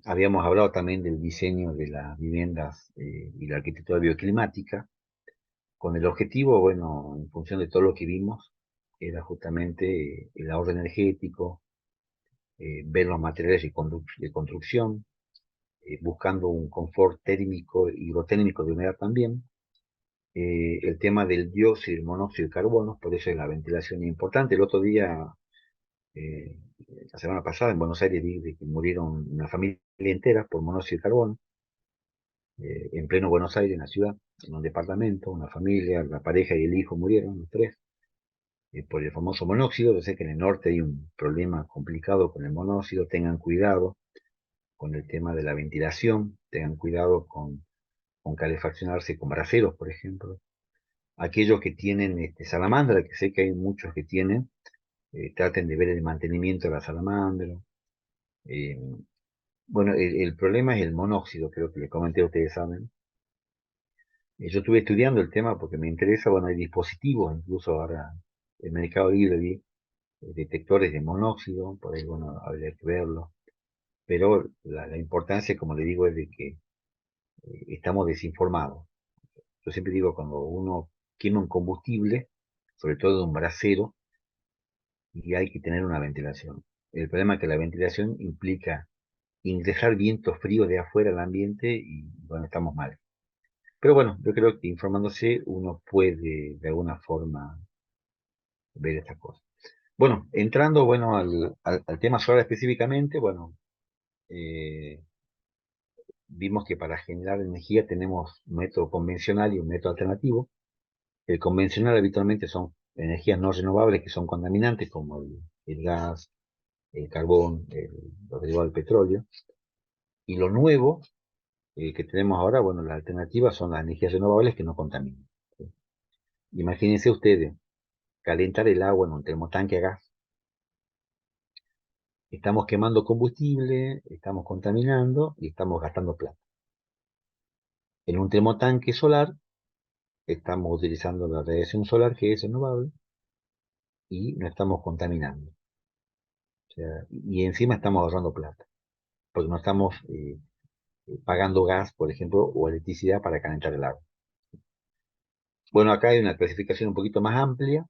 Habíamos hablado también del diseño de las viviendas y la arquitectura bioclimática, con el objetivo, bueno, en función de todo lo que vimos, era justamente el ahorro energético, ver los materiales de construcción, buscando un confort térmico, hidrotérmico de humedad también, el tema del dióxido y el monóxido de carbono, por eso es la ventilación importante. El otro día, eh, la semana pasada en Buenos Aires, vi de que murieron una familia entera por monóxido de carbono, en pleno Buenos Aires, en la ciudad, en un departamento, una familia, la pareja y el hijo murieron, los tres, por el famoso monóxido. Yo sé que en el norte hay un problema complicado con el monóxido, tengan cuidado con el tema de la ventilación, tengan cuidado con calefaccionarse con braseros, por ejemplo. Aquellos que tienen salamandra, que sé que hay muchos que tienen, traten de ver el mantenimiento de la salamandra. Eh, bueno, el problema es el monóxido, creo que les comenté, ustedes saben. Yo estuve estudiando el tema porque me interesa, bueno, hay dispositivos, incluso ahora el Mercado Libre vi detectores de monóxido, por ahí, bueno, habría que verlo. Pero la importancia, como le digo, es de que estamos desinformados. Yo siempre digo, cuando uno quema un combustible, sobre todo un brasero, y hay que tener una ventilación. El problema es que la ventilación implica ingresar viento frío de afuera al ambiente y, bueno, estamos mal. Pero bueno, yo creo que informándose uno puede de alguna forma ver estas cosas. Bueno, entrando, bueno, al tema solar específicamente, bueno, eh, vimos que para generar energía tenemos un método convencional y un método alternativo. El convencional habitualmente son energías no renovables que son contaminantes, como el gas, el carbón, los derivados del petróleo. Y lo nuevo que tenemos ahora, bueno, las alternativas son las energías renovables que no contaminan. ¿Sí? Imagínense ustedes, calentar el agua en un termotanque a gas. Estamos quemando combustible, estamos contaminando y estamos gastando plata. En un termotanque solar estamos utilizando la radiación solar que es renovable y no estamos contaminando. O sea, y encima estamos ahorrando plata, porque no estamos pagando gas, por ejemplo, o electricidad para calentar el agua. Bueno, acá hay una clasificación un poquito más amplia,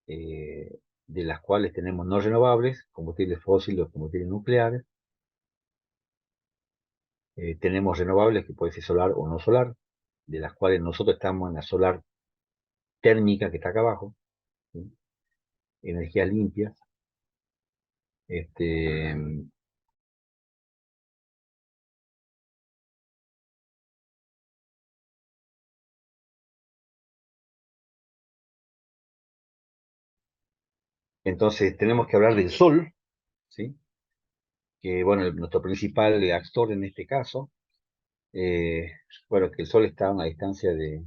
de las cuales tenemos no renovables, combustibles fósiles o combustibles nucleares. Tenemos renovables, que puede ser solar o no solar, de las cuales nosotros estamos en la solar térmica que está acá abajo, ¿sí? Energías limpias. Este, entonces tenemos que hablar del sol, ¿sí? Que bueno, nuestro principal actor en este caso, eh, bueno, que el sol está a una distancia de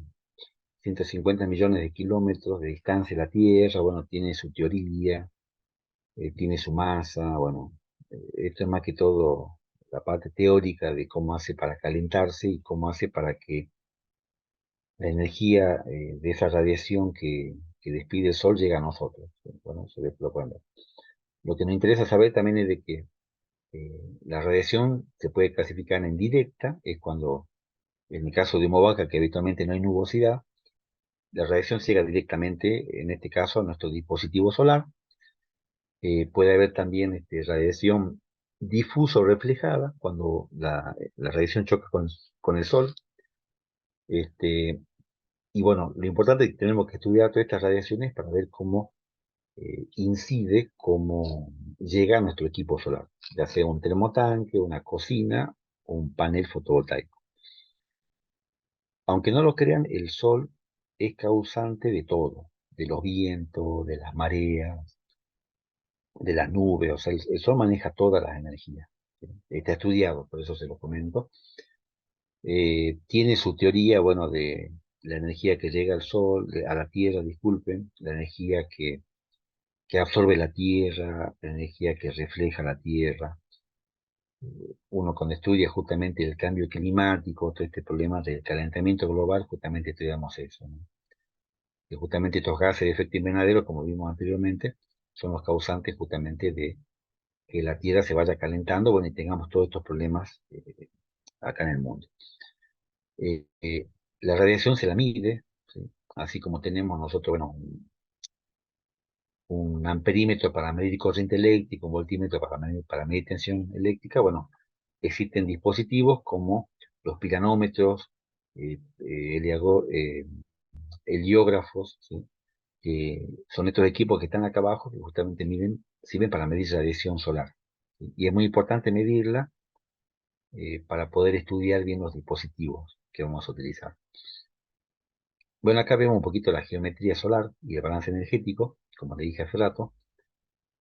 150 millones de kilómetros de distancia de la Tierra, bueno, tiene su teoría, tiene su masa, bueno, esto es más que todo la parte teórica de cómo hace para calentarse y cómo hace para que la energía de esa radiación que despide el Sol llegue a nosotros. Bueno, eso lo pueden ver. Lo que nos interesa saber también es de que la radiación se puede clasificar en directa, es cuando, en el caso de humo vaca, que habitualmente no hay nubosidad, la radiación llega directamente, en este caso, a nuestro dispositivo solar. Puede haber también radiación difusa o reflejada, cuando la radiación choca con el Sol. Este, y bueno, lo importante es que tenemos que estudiar todas estas radiaciones para ver cómo incide, cómo llega a nuestro equipo solar, ya sea un termotanque, una cocina o un panel fotovoltaico. Aunque no lo crean, el Sol es causante de todo, de los vientos, de las mareas, de las nubes, o sea, el Sol maneja todas las energías. ¿Sí? Está estudiado, por eso se lo comento. Tiene su teoría, bueno, de la energía que llega al Sol, a la Tierra, disculpen, la energía que absorbe la Tierra, la energía que refleja la Tierra. Uno cuando estudia justamente el cambio climático, todo este problema del calentamiento global, justamente estudiamos eso, ¿no? Que justamente estos gases de efecto invernadero, como vimos anteriormente, son los causantes justamente de que la Tierra se vaya calentando, bueno, y tengamos todos estos problemas acá en el mundo. Eh, eh, la radiación se la mide, ¿sí? Así como tenemos nosotros, bueno, un amperímetro para medir corriente eléctrica, un voltímetro para medir tensión eléctrica. Bueno, existen dispositivos como los piranómetros, heliógrafos, ¿sí? Que son estos equipos que están acá abajo, que justamente sirven para medir radiación solar. ¿Sí? Y es muy importante medirla para poder estudiar bien los dispositivos que vamos a utilizar. Bueno, acá vemos un poquito la geometría solar y el balance energético, como le dije hace rato.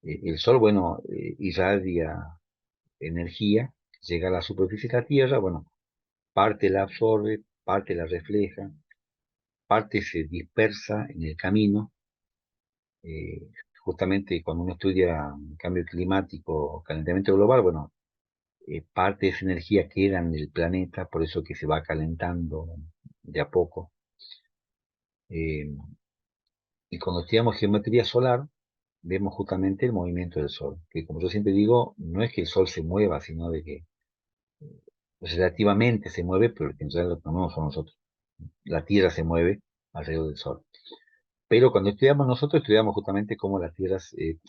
El Sol, bueno, irradia energía, llega a la superficie de la Tierra, bueno, parte la absorbe, parte la refleja, parte se dispersa en el camino, eh, justamente cuando uno estudia cambio climático, calentamiento global, bueno, parte de esa energía queda en el planeta, por eso que se va calentando de a poco. Eh, y cuando estudiamos geometría solar, vemos justamente el movimiento del Sol, que como yo siempre digo, no es que el Sol se mueva, sino de que relativamente se mueve, pero que en realidad lo que movemos son nosotros. La Tierra se mueve alrededor del Sol. Pero cuando estudiamos nosotros, estudiamos justamente cómo la Tierra,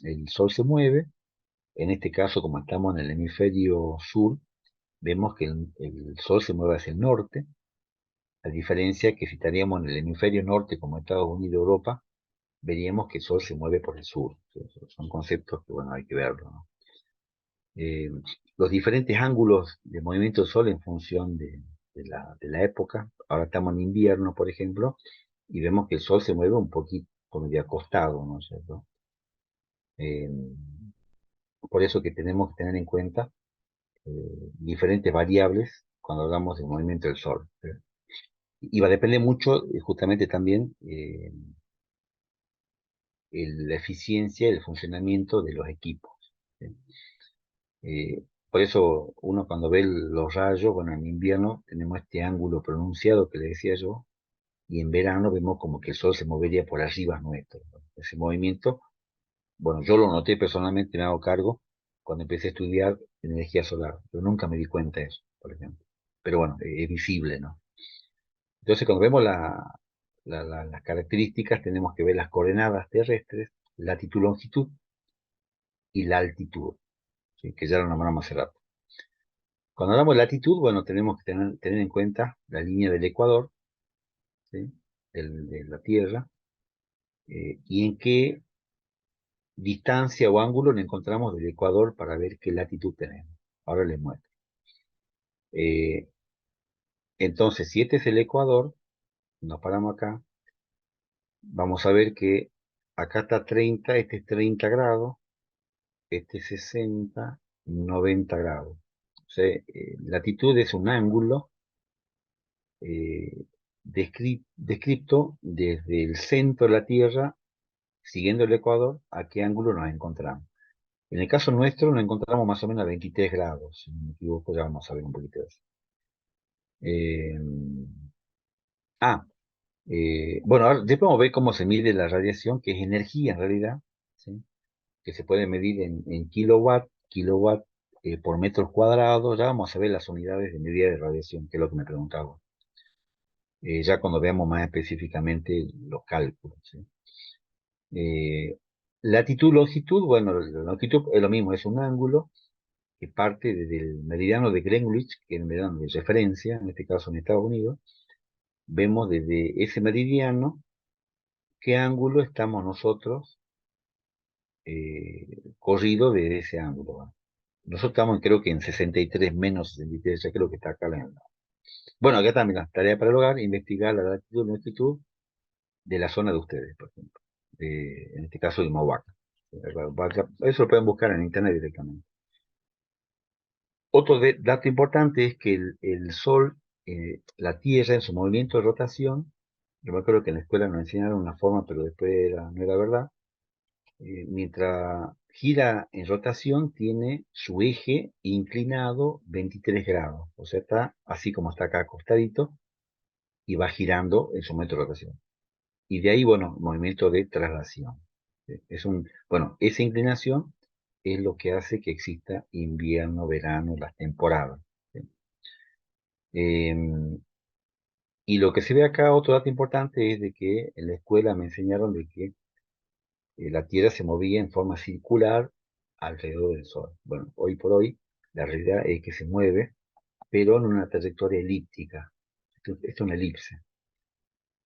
el Sol se mueve. En este caso, como estamos en el hemisferio sur, vemos que el Sol se mueve hacia el norte, a diferencia que si estaríamos en el hemisferio norte, como Estados Unidos, Europa, veríamos que el Sol se mueve por el sur. Son conceptos que, bueno, hay que verlo, ¿no? Eh, los diferentes ángulos de movimiento del Sol en función de la época. Ahora estamos en invierno, por ejemplo, y vemos que el Sol se mueve un poquito como de acostado, ¿no es cierto? Eh, por eso que tenemos que tener en cuenta diferentes variables cuando hablamos del movimiento del Sol. Y va a depender mucho, justamente también, la eficiencia y el funcionamiento de los equipos. ¿Sí? Por eso uno cuando ve los rayos, bueno, en invierno tenemos este ángulo pronunciado que le decía yo, y en verano vemos como que el Sol se movería por arriba nuestro, ¿no? Ese movimiento, bueno, yo lo noté personalmente, me hago cargo, cuando empecé a estudiar energía solar, pero nunca me di cuenta de eso, por ejemplo. Pero bueno, es visible, ¿no? Entonces, cuando vemos las características, tenemos que ver las coordenadas terrestres, latitud, longitud y la altitud, ¿sí? Que ya lo nombramos hace rato. Cuando hablamos de latitud, bueno, tenemos que tener en cuenta la línea del Ecuador, ¿sí? De la Tierra, y en qué distancia o ángulo nos encontramos del Ecuador para ver qué latitud tenemos. Ahora les muestro. Eh, entonces, si este es el Ecuador, nos paramos acá, vamos a ver que acá está 30, este es 30 grados, este es 60, 90 grados. O sea, latitud es un ángulo eh, descripto desde el centro de la Tierra, siguiendo el Ecuador, a qué ángulo nos encontramos. En el caso nuestro nos encontramos más o menos a 23 grados, si no me equivoco, ya vamos a ver un poquito de eso. Eh, ah, bueno, ahora después vamos a ver cómo se mide la radiación, que es energía en realidad, ¿sí? Que se puede medir en kilowatt por metros cuadrados. Ya vamos a ver las unidades de medida de radiación, que es lo que me preguntaba. Ya cuando veamos más específicamente los cálculos, ¿sí? Latitud, longitud, bueno, la longitud es lo mismo, es un ángulo que parte desde el meridiano de Greenwich, que es el meridiano de referencia, en este caso en Estados Unidos. Vemos desde ese meridiano qué ángulo estamos nosotros corrido desde ese ángulo, ¿va? Nosotros estamos, creo que en 63 menos 63, ya creo que está acá. Bueno, acá también la tarea para el hogar, investigar la latitud y longitud de la zona de ustedes, por ejemplo. En este caso de Movaca. Eso lo pueden buscar en internet directamente. Otro dato importante es que el Sol, la Tierra en su movimiento de rotación, yo me acuerdo que en la escuela nos enseñaron una forma, pero después no era verdad. Mientras gira en rotación, tiene su eje inclinado 23 grados. O sea, está así como está acá acostadito y va girando en su movimiento de rotación. Y de ahí, bueno, movimiento de traslación. Bueno, esa inclinación es lo que hace que exista invierno, verano, las temporadas. ¿Sí? Em, y lo que se ve acá, otro dato importante, es de que en la escuela me enseñaron de que la Tierra se movía en forma circular alrededor del Sol. Bueno, hoy por hoy, la realidad es que se mueve, pero en una trayectoria elíptica. Esto es una elipse.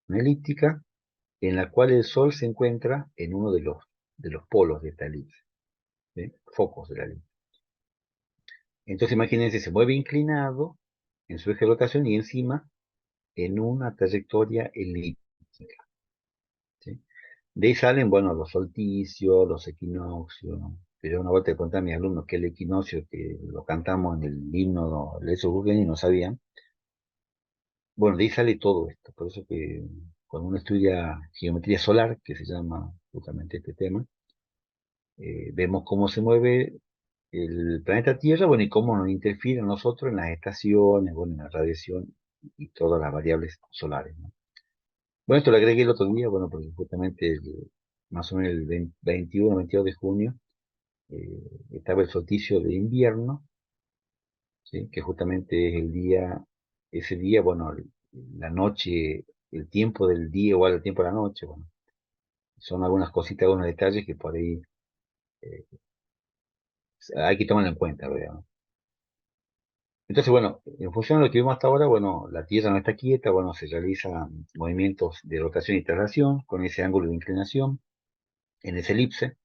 Una elíptica en la cual el Sol se encuentra en uno de los polos de esta elipse, ¿sí? Focos de la elipse. Entonces imagínense, se mueve inclinado en su eje de rotación y encima en una trayectoria elíptica, ¿sí? De ahí salen, bueno, los solsticios, los equinoccios, ¿no? Que yo una vuelta le conté a mis alumnos que el equinoccio, que lo cantamos en el himno de Leso y no sabían. Bueno, de ahí sale todo esto. Por eso que cuando uno estudia geometría solar, que se llama justamente este tema, vemos cómo se mueve el planeta Tierra, bueno, y cómo nos interfiere a nosotros en las estaciones, bueno, en la radiación y todas las variables solares, ¿no? Bueno, esto lo agregué el otro día, bueno, porque justamente más o menos el 21, 22 de junio eh, estaba el solsticio de invierno, ¿sí? Que justamente es el día, ese día, bueno, la noche, el tiempo del día igual al tiempo de la noche, bueno, son algunas cositas, algunos detalles que por ahí eh, hay que tomarlo en cuenta, ¿verdad? ¿No? Entonces, bueno, en función de lo que vimos hasta ahora, bueno, la Tierra no está quieta, bueno, se realizan movimientos de rotación y traslación con ese ángulo de inclinación en esa elipse.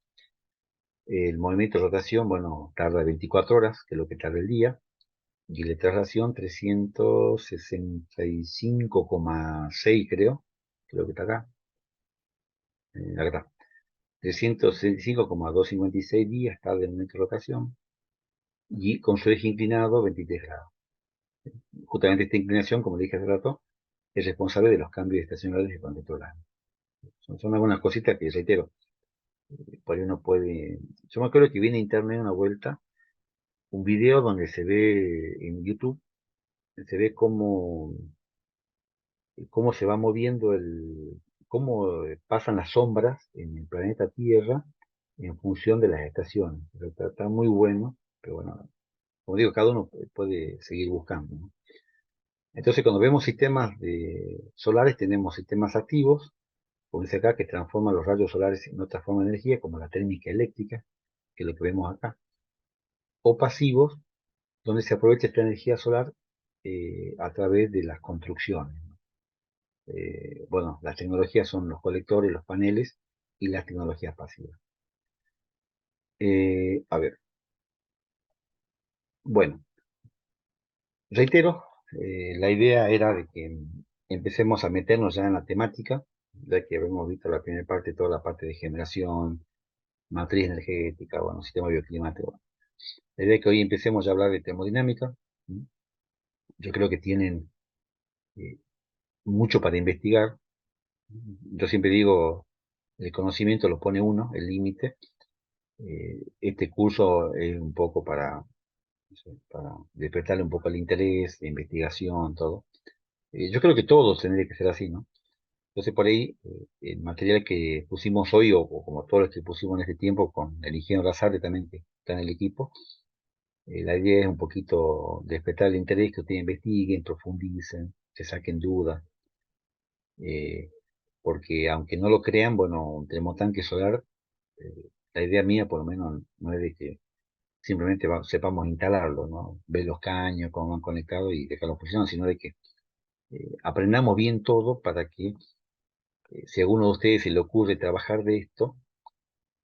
El movimiento de rotación, bueno, tarda 24 horas, que es lo que tarda el día, y la traslación 365,6 creo que está acá, acá está. 365,256 días tarda el momento de rotación, y con su eje inclinado 23 grados. Justamente esta inclinación, como le dije hace rato, es responsable de los cambios estacionales de planeta solar. Son algunas cositas que, reitero, por ahí uno puede... Yo me acuerdo que viene a internet una vuelta, un video donde se ve en YouTube, se ve cómo se va moviendo cómo pasan las sombras en el planeta Tierra en función de las estaciones. Pero está muy bueno, pero bueno, como digo, cada uno puede seguir buscando, ¿no? Entonces, cuando vemos sistemas solares, tenemos sistemas activos, como dice acá, que transforman los rayos solares en otra forma de energía, como la térmica eléctrica, que es lo que vemos acá, o pasivos, donde se aprovecha esta energía solar a través de las construcciones, ¿no? Bueno, las tecnologías son los colectores, los paneles y las tecnologías pasivas. A ver, bueno, reitero, la idea era de que empecemos a meternos ya en la temática, ya que hemos visto la primera parte, toda la parte de generación, matriz energética, bueno, sistema bioclimático. La idea es que hoy empecemos ya a hablar de termodinámica. ¿Sí? Yo creo que tienen eh, mucho para investigar. Yo siempre digo, el conocimiento lo pone uno, el límite. Este curso es un poco para, no sé, para despertarle un poco el interés, de investigación, todo. Yo creo que todos tendría que ser así, ¿no? Entonces por ahí, el material que pusimos hoy, o como todos los que pusimos en este tiempo, con el ingeniero Lazarte también, que está en el equipo, la idea es un poquito despertar el interés, que ustedes investiguen, profundicen, se saquen dudas, eh, porque aunque no lo crean, bueno, un termotanque solar, la idea mía por lo menos no es de que simplemente sepamos instalarlo, ¿no? Ver los caños, cómo van conectados y dejarlo funcionando, sino de que aprendamos bien todo para que si a alguno de ustedes se le ocurre trabajar de esto,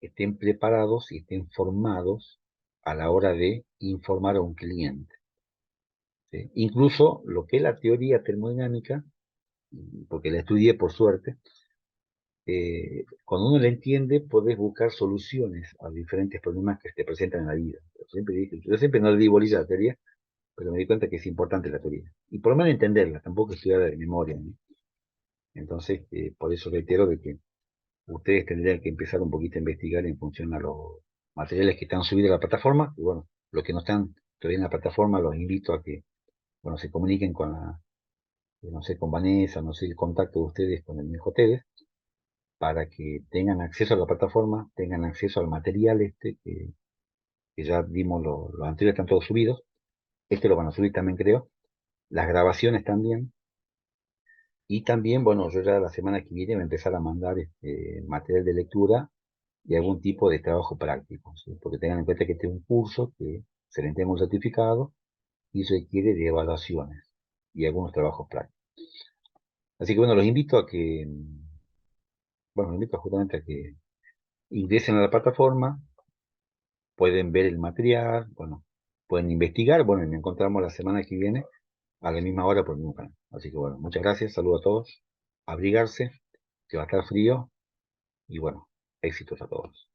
estén preparados y estén formados a la hora de informar a un cliente. ¿Sí? Incluso lo que es la teoría termodinámica, porque la estudié por suerte, cuando uno la entiende, podés buscar soluciones a diferentes problemas que se te presentan en la vida. Yo siempre no le di bolilla a la teoría, pero me di cuenta que es importante la teoría. Y por lo menos entenderla, tampoco estudiarla de memoria, ¿no? Entonces, por eso reitero de que ustedes tendrían que empezar un poquito a investigar en función a los materiales que están subidos a la plataforma. Y bueno, los que no están todavía en la plataforma, los invito a que, bueno, se comuniquen con no sé, con Vanessa, no sé, el contacto de ustedes con el mismo hoteles, para que tengan acceso a la plataforma, tengan acceso al material que ya dimos, los anteriores están todos subidos. Este lo van a subir también, creo. Las grabaciones también. Y también, bueno, yo ya la semana que viene voy a empezar a mandar material de lectura y algún tipo de trabajo práctico, ¿sí? Porque tengan en cuenta que este es un curso que se le entrega un certificado y requiere de evaluaciones y algunos trabajos prácticos. Así que bueno, los invito a que, bueno, los invito justamente a que ingresen a la plataforma, pueden ver el material, bueno, pueden investigar, bueno, y nos encontramos la semana que viene a la misma hora por el mismo canal. Así que bueno, muchas gracias, saludos a todos, abrigarse, que va a estar frío y bueno, éxitos a todos.